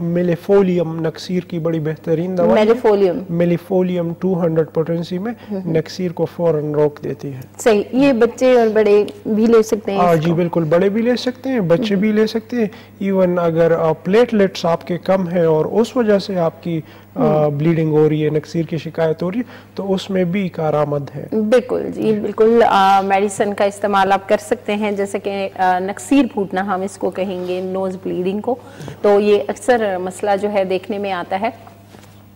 मेलिफोलियम नक्सीर की बड़ी बेहतरीन दवा है। मेलिफोलियम 200 पोटेंसी में नक्सीर को फौरन रोक देती है। सही, ये बच्चे और बड़े भी ले सकते हैं? जी बिल्कुल, बड़े भी ले सकते हैं, बच्चे भी ले सकते हैं। इवन अगर प्लेटलेट्स आपके कम है और उस वजह से आपकी ब्लीडिंग हो रही है, नक्सीर की शिकायत हो रही है, तो उसमें भी कारआमद है। बिल्कुल जी बिल्कुल, मेडिसिन का इस्तेमाल आप कर सकते हैं, जैसे कि नक्सीर फूटना हम इसको कहेंगे, नोज ब्लीडिंग को। तो ये अक्सर मसला जो है देखने में आता है।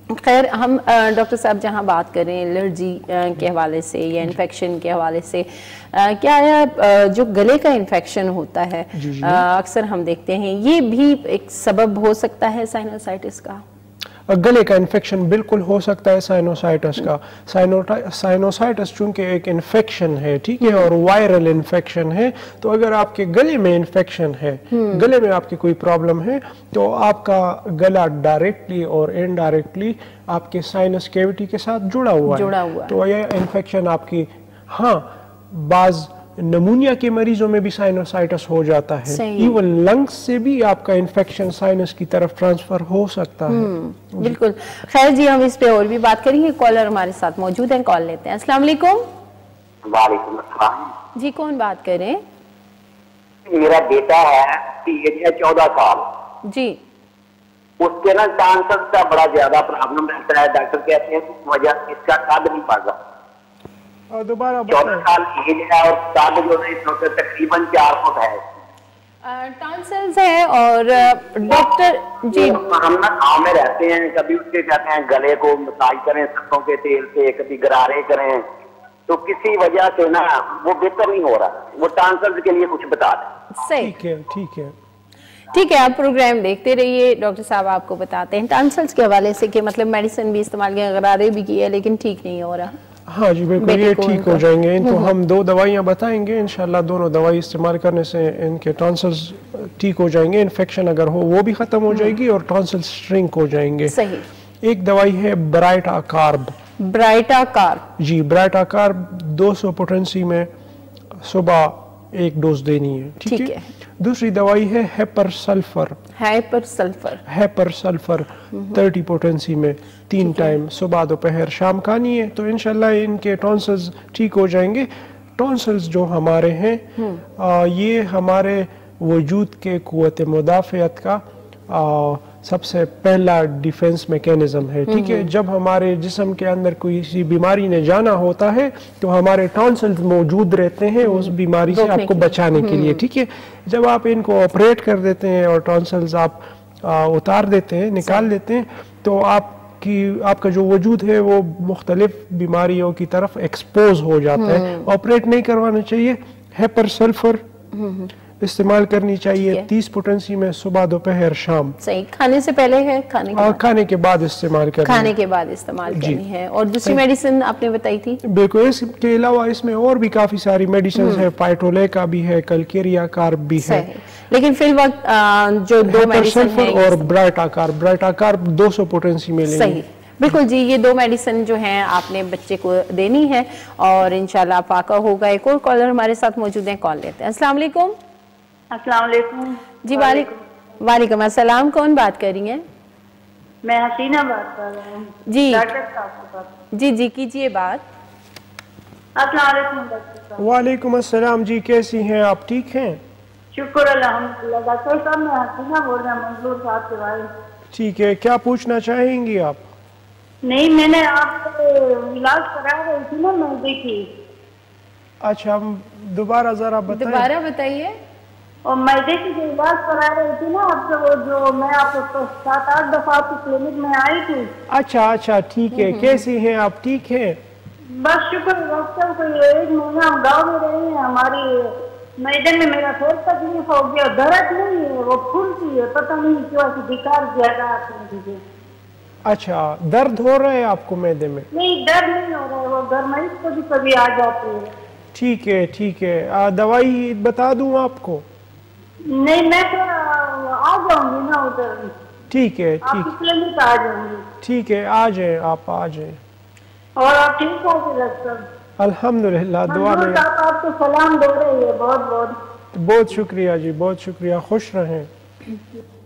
خیر ہم ڈاکٹر صاحب جہاں بات کریں الرجی کے حوالے سے یا انفیکشن کے حوالے سے، کیا جو گلے کا انفیکشن ہوتا ہے اکثر ہم دیکھتے ہیں یہ بھی ایک سبب ہو سکتا ہے سائنوسائٹس کا؟ گلے کا انفیکشن بالکل ہو سکتا ہے سائنوسائٹس کا. سائنوسائٹس چونکہ ایک انفیکشن ہے، ٹھیک ہے، اور وائرل انفیکشن ہے، تو اگر آپ کے گلے میں انفیکشن ہے، گلے میں آپ کی کوئی پرابلم ہے، تو آپ کا گلا ڈائریکٹلی اور انڈائریکٹلی آپ کے سائنس کیوٹی کے ساتھ جڑا ہوا ہے. تو یہ انفیکشن آپ کی، ہاں بعض نمونیا کے مریضوں میں بھی سائنوسائٹس ہو جاتا ہے، ایون لنگز سے بھی آپ کا انفیکشن سائنس کی طرف ٹرانسفر ہو سکتا ہے. بالکل. خیر جی ہم اس پہ اور بھی بات کریں گے. کالر ہمارے ساتھ موجود ہیں، کال لیتے ہیں. السلام علیکم. وعلیکم السلام. جی کون بات کر رہے ہیں؟ میرا بیٹا ہے 14 سال. جی. اس کے نا ٹانسلز کا بڑا زیادہ پرابلم رہتا ہے، ڈاکٹر کہتے ہیں اس وجہ سے اس کا قد نہیں بڑھ رہا. دوبارہ 14 سال ایج ہے اور قد جو ہے تقریباً 4 فٹ ہے. ٹانسلز ہے اور ڈاکٹر جی ہم نا گاؤں میں رہتے ہیں، کبھی اس کے کہتے ہیں گلے کو مساج کریں سرسوں کے تیل سے، کبھی گرارے کریں، تو کسی وجہ سے نا وہ بہتر نہیں ہو رہا. وہ ٹانسلز کے لیے کچھ بتا دیں. صحیح. ٹھیک ہے ٹھیک ہے، آپ پروگرام دیکھتے رہیے. ڈاکٹر صاحب آپ کو بتاتے ہیں ٹانسلز کے حوالے سے کہ مطلب میڈیسن بھی استعمال کیا، غرارے بھی کیے لیکن ٹھیک نہیں ہو رہا. ہاں جی بالکل یہ ٹھیک ہو جائیں گے. تو ہم 2 دوائیاں بتائیں گے، انشاءاللہ دونوں دوائی استعمال کرنے سے ان کے ٹانسلز ٹھیک ہو جائیں گے. انفیکشن اگر ہو وہ بھی ختم ہو جائے گی اور ٹانسلز شرنک ہو جائیں گے. صحیح. ایک دوائی ہے برائٹا کارب. برائٹا کارب جی، برائٹا کارب 200 پوٹنسی میں صبح 1 ڈوز دینی ہے. ٹھیک ہے. دوسری دوائی ہے ہیپر سلفر. ہیپر سلفر 30 پوٹنسی میں 3 ٹائم صبح دوپہر شام کھانی ہے. تو انشاءاللہ ان کے ٹانسلز ٹھیک ہو جائیں گے. ٹانسلز جو ہمارے ہیں یہ ہمارے وجود کے قوت مدافعت کا سب سے پہلا ڈیفنس میکینزم ہے. ٹھیک ہے. جب ہمارے جسم کے اندر کوئی سی بیماری نے جانا ہوتا ہے تو ہمارے ٹانسلز موجود رہتے ہیں اس بیماری سے آپ کو بچانے کے لیے. ٹھیک ہے. جب آپ ان کو آپریٹ کر دیتے ہیں اور ٹانسلز آپ اتار دیتے ہیں، نکال دیتے ہیں، تو آپ کا جو وجود ہے وہ مختلف بیماریوں کی طرف ایکسپوز ہو جاتا ہے. آپریٹ نہیں کروانا چاہیے. ہیپر سلفر استعمال کرنی چاہیے 30 پوٹنسی میں صبح دوپہر شام. صحیح. کھانے سے پہلے ہے؟ کھانے کے بعد استعمال کرنی ہے. کھانے کے بعد استعمال کرنی ہے. اور دوسری میڈیسن آپ نے بتائی تھی؟ بالکل. اس کے علاوہ اس میں اور بھی کافی ساری میڈیسنز ہیں. پائٹولے کا بھی ہے، کلکیریا کارب بھی ہے. لیکن فی الوقت جو 2 میڈیسن ہیں اور برائٹا کارب 200 پوٹنسی میں لیں. صحیح. بالکل جی. یہ 2 میڈیسن جو ہیں آپ نے بچے کو دینی ہے اور انشاءاللہ فاقہ ہوگا. ایک اور کالر ہمارے ساتھ موجود ہیں، کال لیتے ہیں. السلام علیکم. السلام علیکم. جی وعلیکم السلام. کون بات کر رہی ہیں؟ میں حسینہ بات کر رہی ہوں. جی ڈاکٹر صاحب جی کیجئے بات. السلام علیکم ڈاکٹر صاحب. وعلیکم السلام. جی کیسی ہیں آپ؟ ٹھیک ہیں؟ شکر الحمدللہ. ڈاکٹر صاحب میں حسینہ بول رہا ہوں منظور صاحب کے بارے. ٹھیک ہے. کیا پوچھنا چاہیں گی آپ؟ نہیں میں نے آپ کو علاج کرا رہی تھی نا معدے کی. اچھا دوبارہ ذرا بتائیں. دوبارہ بتائیے. اور معدے کی جو علاج کرا رہی تھی نا آپ سے، وہ جو میں آپ کو 7-8 دفعہ آپ کی کلینک میں آئی تھی. اچھا ٹھیک ہے. کیسی ہیں آپ؟ ٹھیک ہیں؟ بس شکر. ڈاکٹر کو 1 مہینہ ہم گاؤں میں رہے ہیں. ہماری معدے میں میرا پھر تکلیف ہو گیا. درد نہیں ہے، وہ پھولتی ہے، پتہ نہیں کیوں بیکار زیادہ آتی ہے. اچھا درد ہو رہا ہے آپ کو معدے میں؟ نہیں درد نہیں ہو رہا ہے، وہ گرمائی کبھی آ جاتی ہے. ٹھیک ہے. دوائی بتا دوں آپ کو؟ نہیں میں تو آ جاؤں گی نا ادھر. ٹھیک ہے. آپ کی کلینک آ جاؤں گی. ٹھیک ہے آ جائیں آپ. اور آپ ٹھیک ہو ڈاکٹر؟ الحمدللہ دعا میں. آپ کو سلام دے رہی ہے. بہت شکریہ جی. بہت شکریہ. خوش رہیں.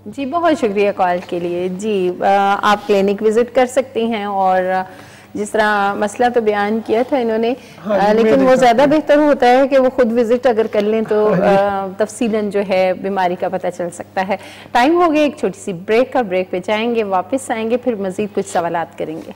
جی بہت شکریہ کال کے لیے. جی آپ کلینک وزٹ کر سکتی ہیں اور جس طرح مسئلہ تو بیان کیا تھا انہوں نے، لیکن وہ زیادہ بہتر ہوتا ہے کہ وہ خود وزٹ اگر کر لیں تو تفصیلاً جو ہے بیماری کا پتہ چل سکتا ہے. ٹائم ہو گیا ایک چھوٹی سی بریک کا. بریک پہ جائیں گے، واپس آئیں گے، پھر مزید کچھ سوالات کریں گے.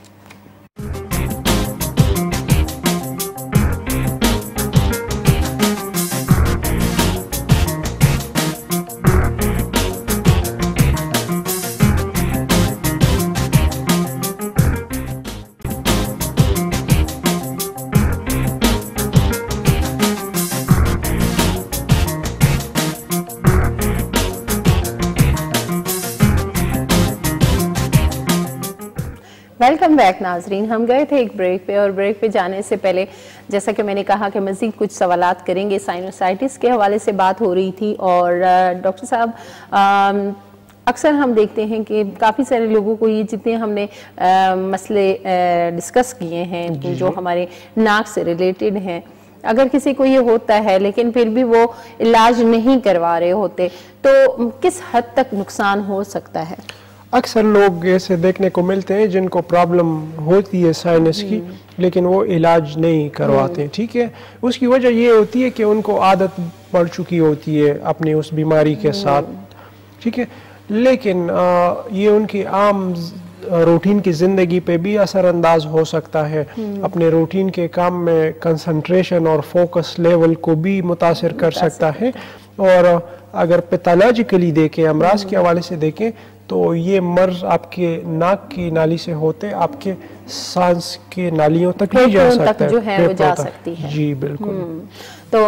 वेलकम बैक नाजरीन। हम गए थे एक ब्रेक पे, और ब्रेक पे जाने से पहले जैसा कि मैंने कहा कि मज़ीद कुछ सवालात करेंगे। साइनोसाइटिस के हवाले से बात हो रही थी, और डॉक्टर साहब अक्सर हम देखते हैं कि काफ़ी सारे लोगों को ये जितने हमने मसले डिस्कस किए हैं जो हमारे नाक से रिलेटेड हैं, अगर किसी को ये होता है लेकिन फिर भी वो इलाज नहीं करवा रहे होते, तो किस हद तक नुकसान हो सकता है? अक्सर लोग ऐसे देखने को मिलते हैं जिनको प्रॉब्लम होती है साइनस की, लेकिन वो इलाज नहीं करवाते। ठीक है, उसकी वजह ये होती है कि उनको आदत पड़ चुकी होती है अपनी उस बीमारी के साथ। ठीक है, लेकिन ये उनकी आम रूटीन की ज़िंदगी पे भी असर अंदाज हो सकता है, अपने रूटीन के काम में कंसंट्रेशन और फोकस लेवल को भी मुतासिर कर सकता है। और अगर पैथोलॉजिकली देखें, अमराज के हवाले से देखें, तो ये मर्ज आपके नाक की नाली से होते आपके सांस के नालियों तक भी जा सकता है, जो है वो जा सकती है। जी बिल्कुल। तो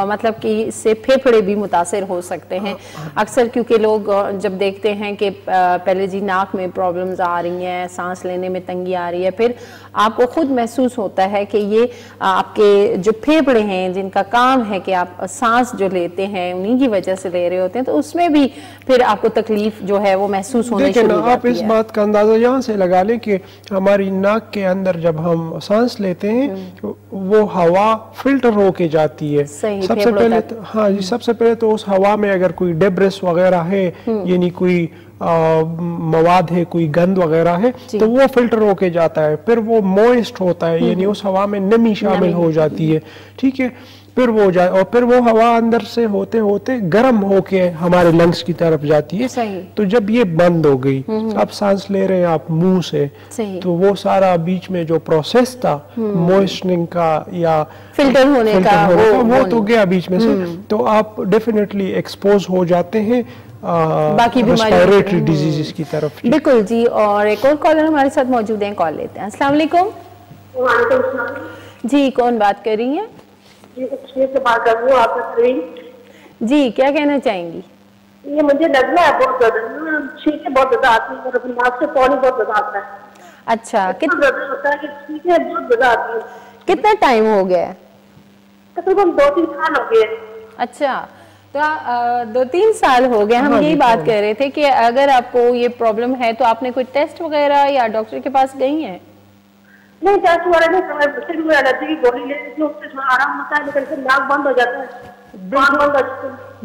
मतलब कि इससे फेफड़े भी मुतासिर हो सकते हैं अक्सर, क्योंकि लोग जब देखते हैं कि पहले जी नाक में प्रॉब्लम्स आ रही हैं, सांस लेने में तंगी आ रही है, फिर आपको खुद महसूस होता है कि ये आपके जो फेफड़े हैं जिनका काम है कि आप सांस जो लेते हैं उन्हीं की वजह से ले रहे होते हैं, तो उसमें भी फिर आपको तकलीफ जो है वो महसूस होने शुरू हो जाती है। आप इस बात का अंदाजा यहाँ से लगा लें कि हमारी नाक के अंदर जब हम सांस लेते हैं वो हवा फिल्टर होके जाती है सबसे पहले तो। हाँ जी, सबसे पहले तो उस हवा में अगर कोई डेब्रिस वगैरह है, यानी कोई मवाद है, कोई गंद वगैरह है, तो वो फिल्टर होके जाता है। फिर वो मॉइस्ट होता है, यानी उस हवा में नमी शामिल हो जाती है। ठीक है, फिर वो जाए और फिर वो हवा अंदर से होते होते गर्म होके हमारे लंग्स की तरफ जाती है। तो जब ये बंद हो गई, अब सांस ले रहे हैं आप मुंह से, तो वो सारा बीच में जो प्रोसेस था मॉइस्चरिंग का या फिल्टर होने का वो तो गया बीच में से, तो आप डेफिनेटली एक्सपोज हो जाते हैं बाकी रेस्पिरेटरी डिजीजेस की तरफ। बिल्कुल जी। और एक और कॉलर हमारे साथ मौजूद हैं, कॉल लेते हैं। अस्सलाम वालेकुम। जी, कौन बात कर रही हैं? से बात कर रही हूँ, आप जी क्या कहना चाहेंगी? ये मुझे लग रहा है बहुत ज्यादा छींकें बहुत ज्यादा आती है, और नाक से पानी बहुत ज्यादा आता है। अच्छा, कितना ज्यादा होता है कि छींकें बहुत ज्यादा आती है। कितना टाइम हो गया है? तकरीबन 2-3 साल हो गए। अच्छा, तो 2-3 साल हो गए। हम यही बात कर रहे थे कि अगर आपको ये प्रॉब्लम है तो आपने कोई टेस्ट वगैरह या डॉक्टर के पास गई हैं? नहीं, टेस्ट वगैरह नहीं करवाया, बच्चे भी एलर्जी की गोली लेती हूँ, उससे थोड़ा आराम होता है, लेकिन फिर नाक बंद हो जाता है।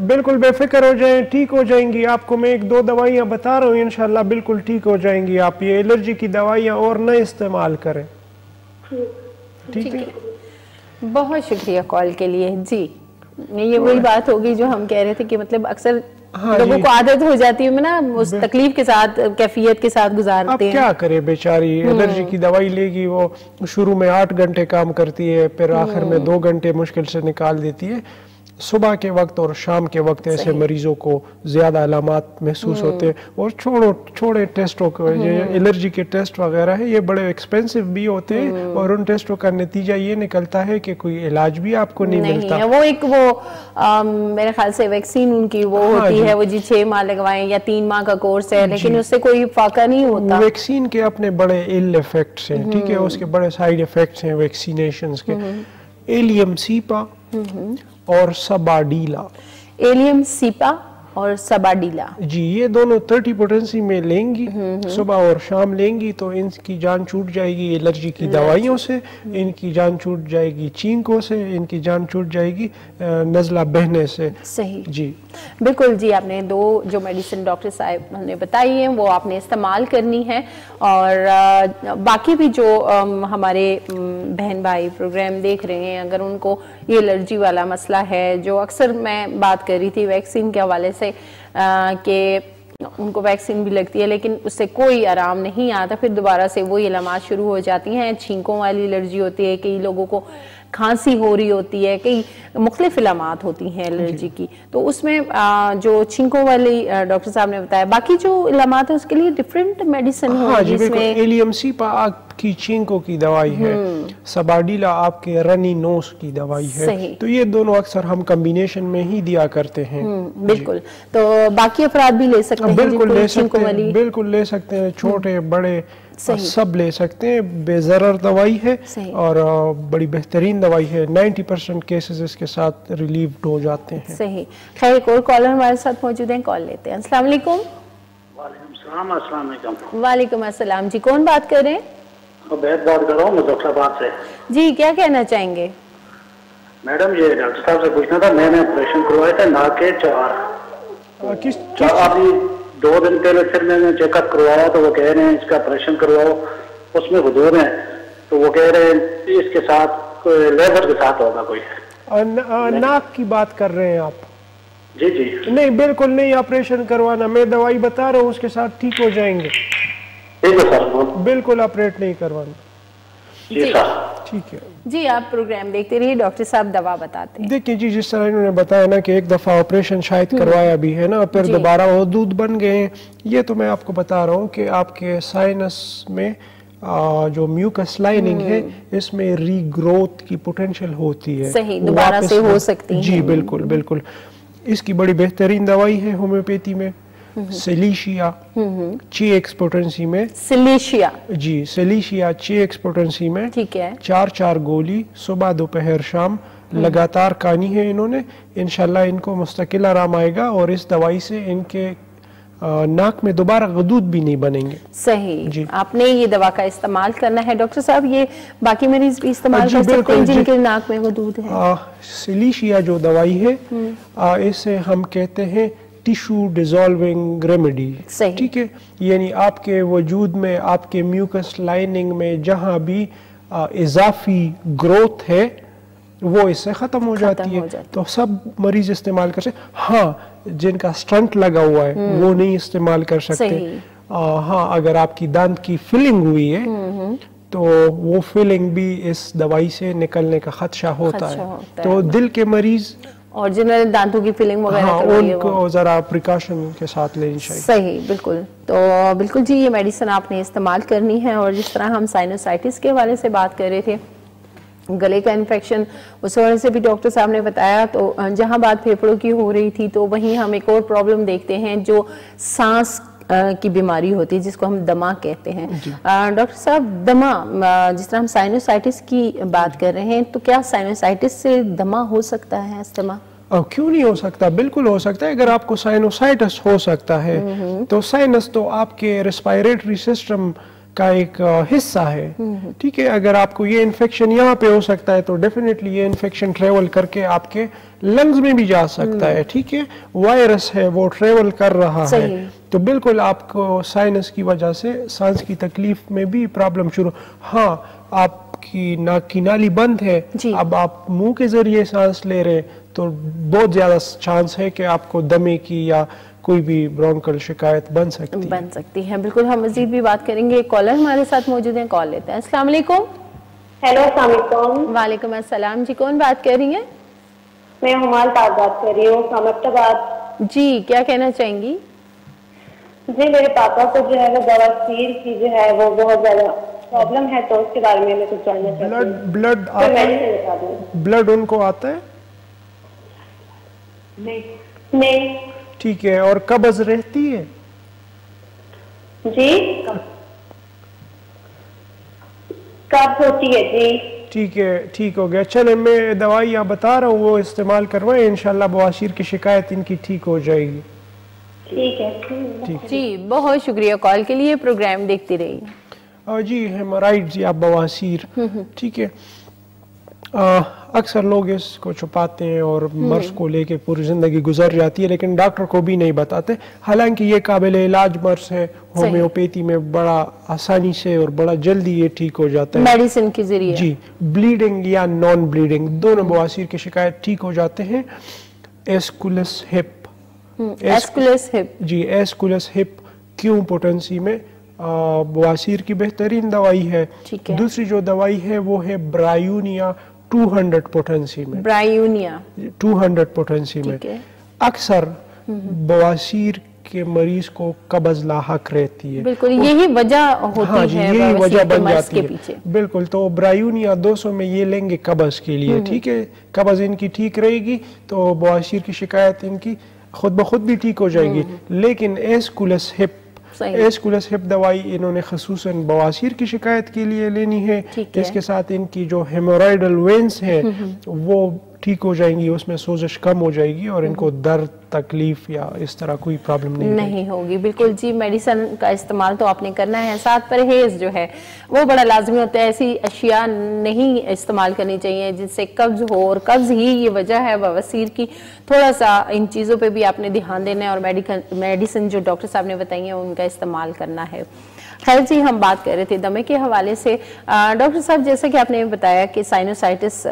बिल्कुल बेफिक्र हो जाएं, ठीक हो जाएंगी। आपको मैं 1-2 दवाइयाँ बता रहा हूँ, इंशाल्लाह बिल्कुल ठीक हो जाएंगी। आप ये एलर्जी की दवाइयाँ और न इस्तेमाल करें। ठीक है, बहुत शुक्रिया कॉल के लिए। जी, ये वही बात होगी जो हम कह रहे थे कि मतलब अक्सर लोगों को आदत हो जाती है ना उस तकलीफ के साथ, कैफियत के साथ गुजारते हैं। क्या करे बेचारी, एलर्जी की दवाई लेगी, वो शुरू में 8 घंटे काम करती है, फिर आखिर में 2 घंटे मुश्किल से निकाल देती है। सुबह के वक्त और शाम के वक्त ऐसे मरीजों को ज्यादा अलामात महसूस होते हैं। और छोड़े टेस्टों को, एलर्जी के टेस्ट वगैरह है, ये बड़े एक्सपेंसिव भी होते हैं, और उन टेस्टों का नतीजा ये निकलता है कि कोई इलाज भी आपको नहीं मिलता है। वो एक मेरे ख्याल से वैक्सीन उनकी वो होती है, वो जी 6 माह लगवाएं या 3 माह का कोर्स है, लेकिन उससे कोई फाका नहीं होता। वैक्सीन के अपने बड़े इल इफेक्ट्स हैं, ठीक है, उसके बड़े साइड इफेक्ट्स हैं वैक्सीनेशंस के। एलियम सीपा और सबाडीला। एलियम सीपा और सबाडीला जी, ये दोनों 30 पोटेंसी में लेंगी, सुबह और शाम लेंगी तो इनकी जान छूट जाएगी एलर्जी की दवाइयों से, इनकी जान छूट जाएगी चींकों से, इनकी जान छूट जाएगी नज़ला बहने से। सही जी, बिल्कुल जी। आपने 2 जो मेडिसिन डॉक्टर साहब ने बताई हैं वो आपने इस्तेमाल करनी है, और बाकी भी जो हमारे बहन भाई प्रोग्राम देख रहे हैं, अगर उनको ये एलर्जी वाला मसला है, जो अक्सर मैं बात कर रही थी वैक्सीन के हवाले से कि उनको वैक्सीन भी लगती है लेकिन उससे कोई आराम नहीं आता, फिर दोबारा से वही अलामात शुरू हो जाती हैं। छींकों वाली एलर्जी होती है, कई लोगों को खांसी हो रही होती है, कई मुख्तलिफ इलामात होती हैं एलर्जी की, तो उसमें जो छींकों वाली डॉक्टर साहब ने बताया, बाकी जो इलामात है उसके लिए डिफरेंट मेडिसिन हाँ जी, बिल्कुल। एलियम सीपा आपकी छींकों की दवाई है, सबाडीला आपके रनी नोस की दवाई है, तो ये दोनों अक्सर हम कम्बिनेशन में ही दिया करते हैं। बिल्कुल, तो बाकी अफराद भी ले सकते हैं? बिल्कुल ले सकते हैं, बिल्कुल ले सकते हैं, छोटे बड़े सब ले सकते हैं। बेज़रर दवाई है और बड़ी बेहतरीन दवाई है, 90% केसेस इसके साथ रिलीव्ड हो जाते हैं। सही। खैर, एक और कॉलर हमारे साथ मौजूद हैं, कॉल लेते हैं। अस्सलाम वालेकुम। वालेकुम अस्सलाम जी, कौन बात कर रहे हैं? उबैद बात कर रहा हूँ मुजफ्फराबाद से। जी, क्या कहना चाहेंगे? मैडम, ये डॉक्टर साहब से पूछना था, मैंने ऑपरेशन करवाया था नाक के 4 अभी 2 दिन पहले फिर मैंने चेकअप करवाया तो वो कह रहे हैं इसका ऑपरेशन करवाओ, उसमें हुजूर है, तो वो कह रहे हैं इसके साथ लेबर के साथ होगा कोई। नाक की बात कर रहे हैं आप? जी जी। नहीं, बिल्कुल नहीं ऑपरेशन करवाना, मैं दवाई बता रहा हूँ उसके साथ ठीक हो जाएंगे। ठीक है सर, बिल्कुल ऑपरेट नहीं करवाना। जी सर, ठीक है जी। आप प्रोग्राम देखते रहिए, डॉक्टर साहब दवा बताते हैं। देखिए जी, जिस तरह इन्होंने बताया ना कि एक दफ़ा ऑपरेशन शायद करवाया भी है ना, फिर दोबारा वो दूध बन गए हैं, ये तो मैं आपको बता रहा हूँ कि आपके साइनस में जो म्यूकस लाइनिंग है इसमें रीग्रोथ की पोटेंशियल होती है, सही, दोबारा से हो सकती है। जी बिल्कुल बिल्कुल। इसकी बड़ी बेहतरीन दवाई है होम्योपैथी में, सिलीशिया ची एक्सपोटेंसी में। सिलीशिया? जी, सिलीशिया ची एक्सपोटेंसी में, ठीक है। 4 गोली सुबह दोपहर शाम लगातार खानी है इन्होंने, इंशाल्लाह इनको मुस्तकिल आराम आएगा और इस दवाई से इनके नाक में दोबारा गदूद भी नहीं बनेंगे। सही जी। आपने ये दवा का इस्तेमाल करना है डॉक्टर साहब, ये बाकी मरीज भी इस्तेमाल कर सकते हैं जिनके नाक में गदूद है? सिलीशिया जो दवाई है इसे हम कहते हैं टिश्यू डिसॉल्विंग रेमेडी, ठीक है, यानी आपके वजूद में आपके म्यूकस लाइनिंग में जहां भी इजाफी ग्रोथ है वो इससे खत्म हो जाती है, तो सब मरीज इस्तेमाल कर सकते। हाँ, जिनका स्टंट लगा हुआ है वो नहीं इस्तेमाल कर सकते। हाँ, अगर आपकी दांत की फिलिंग हुई है तो वो फिलिंग भी इस दवाई से निकलने का खदशा होता है, तो दिल के मरीज और जिन्होंने दांतों की फिलिंग वगैरह करवाई है उनको जरा प्रिकॉशन के साथ लेनी चाहिए। सही, बिल्कुल। तो बिल्कुल जी, ये मेडिसिन आपने इस्तेमाल करनी है। और जिस तरह हम साइनोसाइटिस के हवाले से बात कर रहे थे, गले का इन्फेक्शन, उस वजह से भी डॉक्टर साहब ने बताया, तो जहां बात फेफड़ों की हो रही थी तो वहीं हम एक और प्रॉब्लम देखते हैं जो सांस की बीमारी होती है, जिसको हम दमा कहते हैं। डॉक्टर साहब, दमा, जिस तरह हम साइनोसाइटिस की बात कर रहे हैं, तो क्या साइनोसाइटिस से दमा हो सकता है? अस्थमा क्यों नहीं हो सकता? बिल्कुल हो सकता है। अगर आपको साइनोसाइटिस हो सकता है तो साइनस तो आपके रेस्पिरेटरी सिस्टम का एक हिस्सा है, ठीक है। अगर आपको ये इन्फेक्शन यहाँ पे हो सकता है तो डेफिनेटली ये इन्फेक्शन ट्रेवल करके आपके लंग्स में भी जा सकता है, ठीक है। वायरस है वो ट्रेवल कर रहा है, तो बिल्कुल आपको साइनस की वजह से सांस की तकलीफ में भी प्रॉब्लम शुरू। हाँ, आपकी नाक की नाली बंद है, अब आप मुंह के जरिए सांस ले रहे हैं तो बहुत ज्यादा चांस है कि आपको दमे की या कोई भी ब्रोंकल शिकायत बन सकती है। बिल्कुल, हम मजीद भी बात करेंगे। एक कॉलर हमारे साथ मौजूद हैं, कॉल लेते हैं। अस्सलाम वालेकुम। हेलो, अस्सलाम वालेकुम। वालेकुम अस्सलाम जी, कौन बात कर रही हैं? मैं हुमाल ताज बात कर रही हूँ, अहमदाबाद। जी, क्या कहना चाहेंगी? जी, मेरे पापा को जो है वो बवासीर की जो है वो बहुत ज्यादा प्रॉब्लम है, तो उसके बारे में मैं कुछ जानना चाहती हूँ। ब्लड ब्लड उनको आता है? नहीं। ठीक है, और कब्ज रहती है? जी, कब्ज होती है जी। ठीक है, ठीक हो गया। चले, मैं दवाई आप बता रहा हूँ वो इस्तेमाल करवाएं, इंशाल्लाह बवासीर की शिकायत इनकी ठीक हो जाएगी। ठीक है, ठीक जी, बहुत शुक्रिया कॉल के लिए। प्रोग्राम देखती रहिए। जी, हेमोराइड्स या बवासीर, ठीक है, अक्सर लोग इसको छुपाते हैं और मर्ज को लेके पूरी जिंदगी गुजर जाती है, लेकिन डॉक्टर को भी नहीं बताते। हालांकि ये काबिल इलाज मर्ज है, होम्योपैथी में बड़ा आसानी से और बड़ा जल्दी ये ठीक हो जाता है मेडिसिन के जरिए। जी, ब्लीडिंग या नॉन ब्लीडिंग दोनों बवासीर की शिकायत ठीक हो जाते हैं। एस्कुलस हिप, एस्कुलस हिप, जी, एस्कुलस हिप क्यों पोटेंसी में बवासीर की बेहतरीन दवाई है। दूसरी जो दवाई है वो है ब्रायूनिया 200 पोटेंसी में। ब्रायूनिया 200 पोटेंसी में अक्सर बवासीर کہ مریض کو قبض لاحق رہتی ہے. بالکل یہی وجہ ہوتی ہے, یہی وجہ بن جاتی ہے پیچھے. بالکل. تو برایون یا 200 میں یہ لیں گے قبض کے لیے, ٹھیک ہے. قبض ان کی ٹھیک رہے گی تو بواسیر کی شکایت ان کی خود بخود بھی ٹھیک ہو جائے گی. لیکن ایسکولس ہپ دوائی انہوں نے خصوصاً بواسیر کی شکایت کے لیے لینی ہے. اس کے ساتھ ان کی جو ہیمورائڈل وینز ہیں وہ ٹھیک ہو جائیں گی, اس میں سوزش کم ہو جائے گی اور ان کو درد, تکلیف یا اس طرح کوئی پرابلم نہیں ہوگی. بالکل جی, میڈیسن کا استعمال تو آپ نے کرنا ہے, ساتھ پرہیز جو ہے وہ بڑا لازمی ہوتا ہے. ایسی اشیاء نہیں استعمال کرنی چاہیے جس سے قبض ہو, اور قبض ہی یہ وجہ ہے بواسیر کی. تھوڑا سا ان چیزوں پہ بھی آپ نے دھیان دینا ہے اور میڈیسن جو ڈاکٹر صاحب نے بتائی ہیں ان کا استعمال کرنا ہے. خیر جی, ہم بات کر رہے تھے دمے کے حوالے سے. ڈاکٹر صاحب جیسا کہ آپ نے بتایا کہ سائنوسائٹس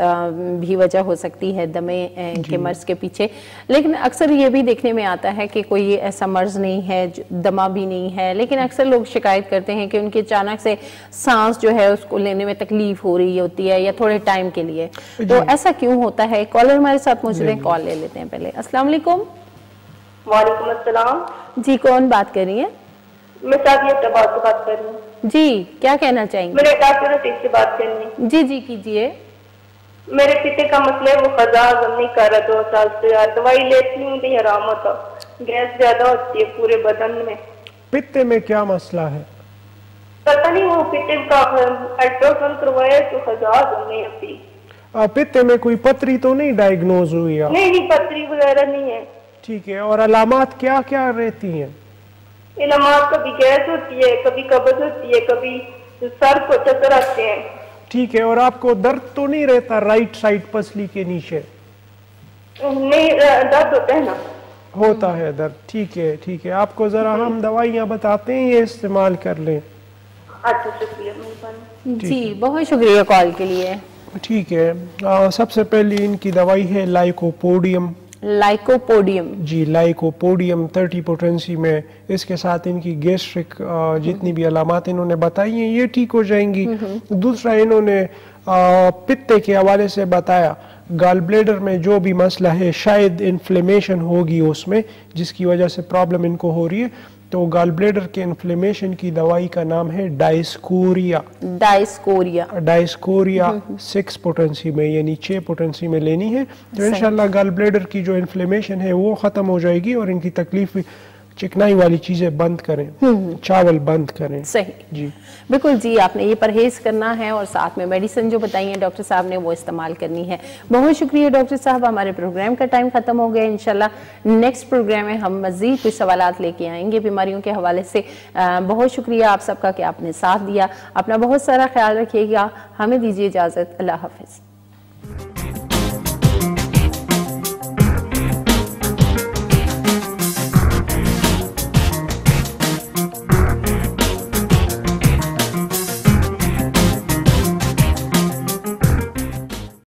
بھی وجہ ہو سکتی ہے دمے کے مرض کے پیچھے, لیکن اکثر یہ بھی دیکھنے میں آتا ہے کہ کوئی ایسا مرض نہیں ہے, دمہ بھی نہیں ہے, لیکن اکثر لوگ شکایت کرتے ہیں کہ ان کے اچانک سے سانس جو ہے اس کو لینے میں تکلیف ہو رہی ہوتی ہے یا تھوڑے ٹائم کے لیے. تو ایسا کیوں ہوتا ہے؟ کالر ہمارے ساتھ موجود ہیں, کال لے لیتے ہیں پہلے. السلام علیکم. وعلیکم السلام. جی, کون بات کر رہی ہیں؟ میں سعدیہ سے بات کر رہی ہوں. جی, کیا کہنا چاہیں گے؟ میں نے ڈاکٹر سے بات کرنی ہے. جی جی کیجیے. میرے پتے کا مسئلہ ہے, وہ قضا ہضم نہیں کر رہا 2 سال سے. دوائی لیتی ہوں تو آرام ہوتا, گیس زیادہ ہوتی ہے پورے بدن میں. پتے میں کیا مسئلہ ہے؟ پتہ نہیں, وہ پتے کا الٹراساؤنڈ کروایا تو قضا ہضم نہیں ہوتی. پتے میں کوئی پتری تو نہیں ڈائیگنوز ہوئی؟ نہیں, پتری وغیرہ نہیں ہے. ٹھیک ہے. اور علامات کیا کیا رہتی ہیں؟ علامات کبھی گیس ہوتی ہے, کبھی قبض ہوتی ہے, کبھی سر کو چکر آتے ہیں. ٹھیک ہے. اور آپ کو درد تو نہیں رہتا رائٹ سائڈ پسلی کے نیچے؟ نہیں, درد ہوتا ہے نا. ہوتا ہے درد. ٹھیک ہے ٹھیک ہے. آپ کو ذرا ہم دوائیاں بتاتے ہیں, یہ استعمال کر لیں. اچھا, شکریہ, مہربانی. جی, بہت شکریہ کال کے لیے. ٹھیک ہے. سب سے پہلی ان کی دوائی ہے لائکوپوڈیم. جی, لائکوپوڈیم 30 پوٹنسی میں. اس کے ساتھ ان کی گیسٹرک جتنی بھی علامات انہوں نے بتائی ہیں یہ ٹھیک ہو جائیں گی. دوسرا انہوں نے پتے کے حوالے سے بتایا, گال بلیڈر میں جو بھی مسئلہ ہے شاید انفلیمیشن ہوگی اس میں, جس کی وجہ سے پرابلم ان کو ہو رہی ہے. تو گال بلیڈر کے انفلیمیشن کی دوائی کا نام ہے ڈائسکوریا. 6 پوٹنسی میں, یعنی 6 پوٹنسی میں لینی ہے. تو انشاءاللہ گال بلیڈر کی جو انفلیمیشن ہے وہ ختم ہو جائے گی, اور ان کی تکلیف چکنائی والی چیزیں بند کریں, چاول بند کریں. صحیح. جی بالکل جی, آپ نے یہ پرہیز کرنا ہے اور ساتھ میں میڈیسن جو بتائی ہیں ڈاکٹر صاحب نے وہ استعمال کرنی ہے. بہت شکریہ ڈاکٹر صاحب, ہمارے پروگرام کا ٹائم ختم ہو گیا. انشاءاللہ نیکسٹ پروگرام میں ہم مزید کچھ سوالات لے کے آئیں گے بیماریوں کے حوالے سے. بہت شکریہ آپ سب کا کہ آپ نے ساتھ دیا. اپنا بہت سارا خیال رکھیے گا. ہمیں دیجیے اجازت. اللہ حافظ.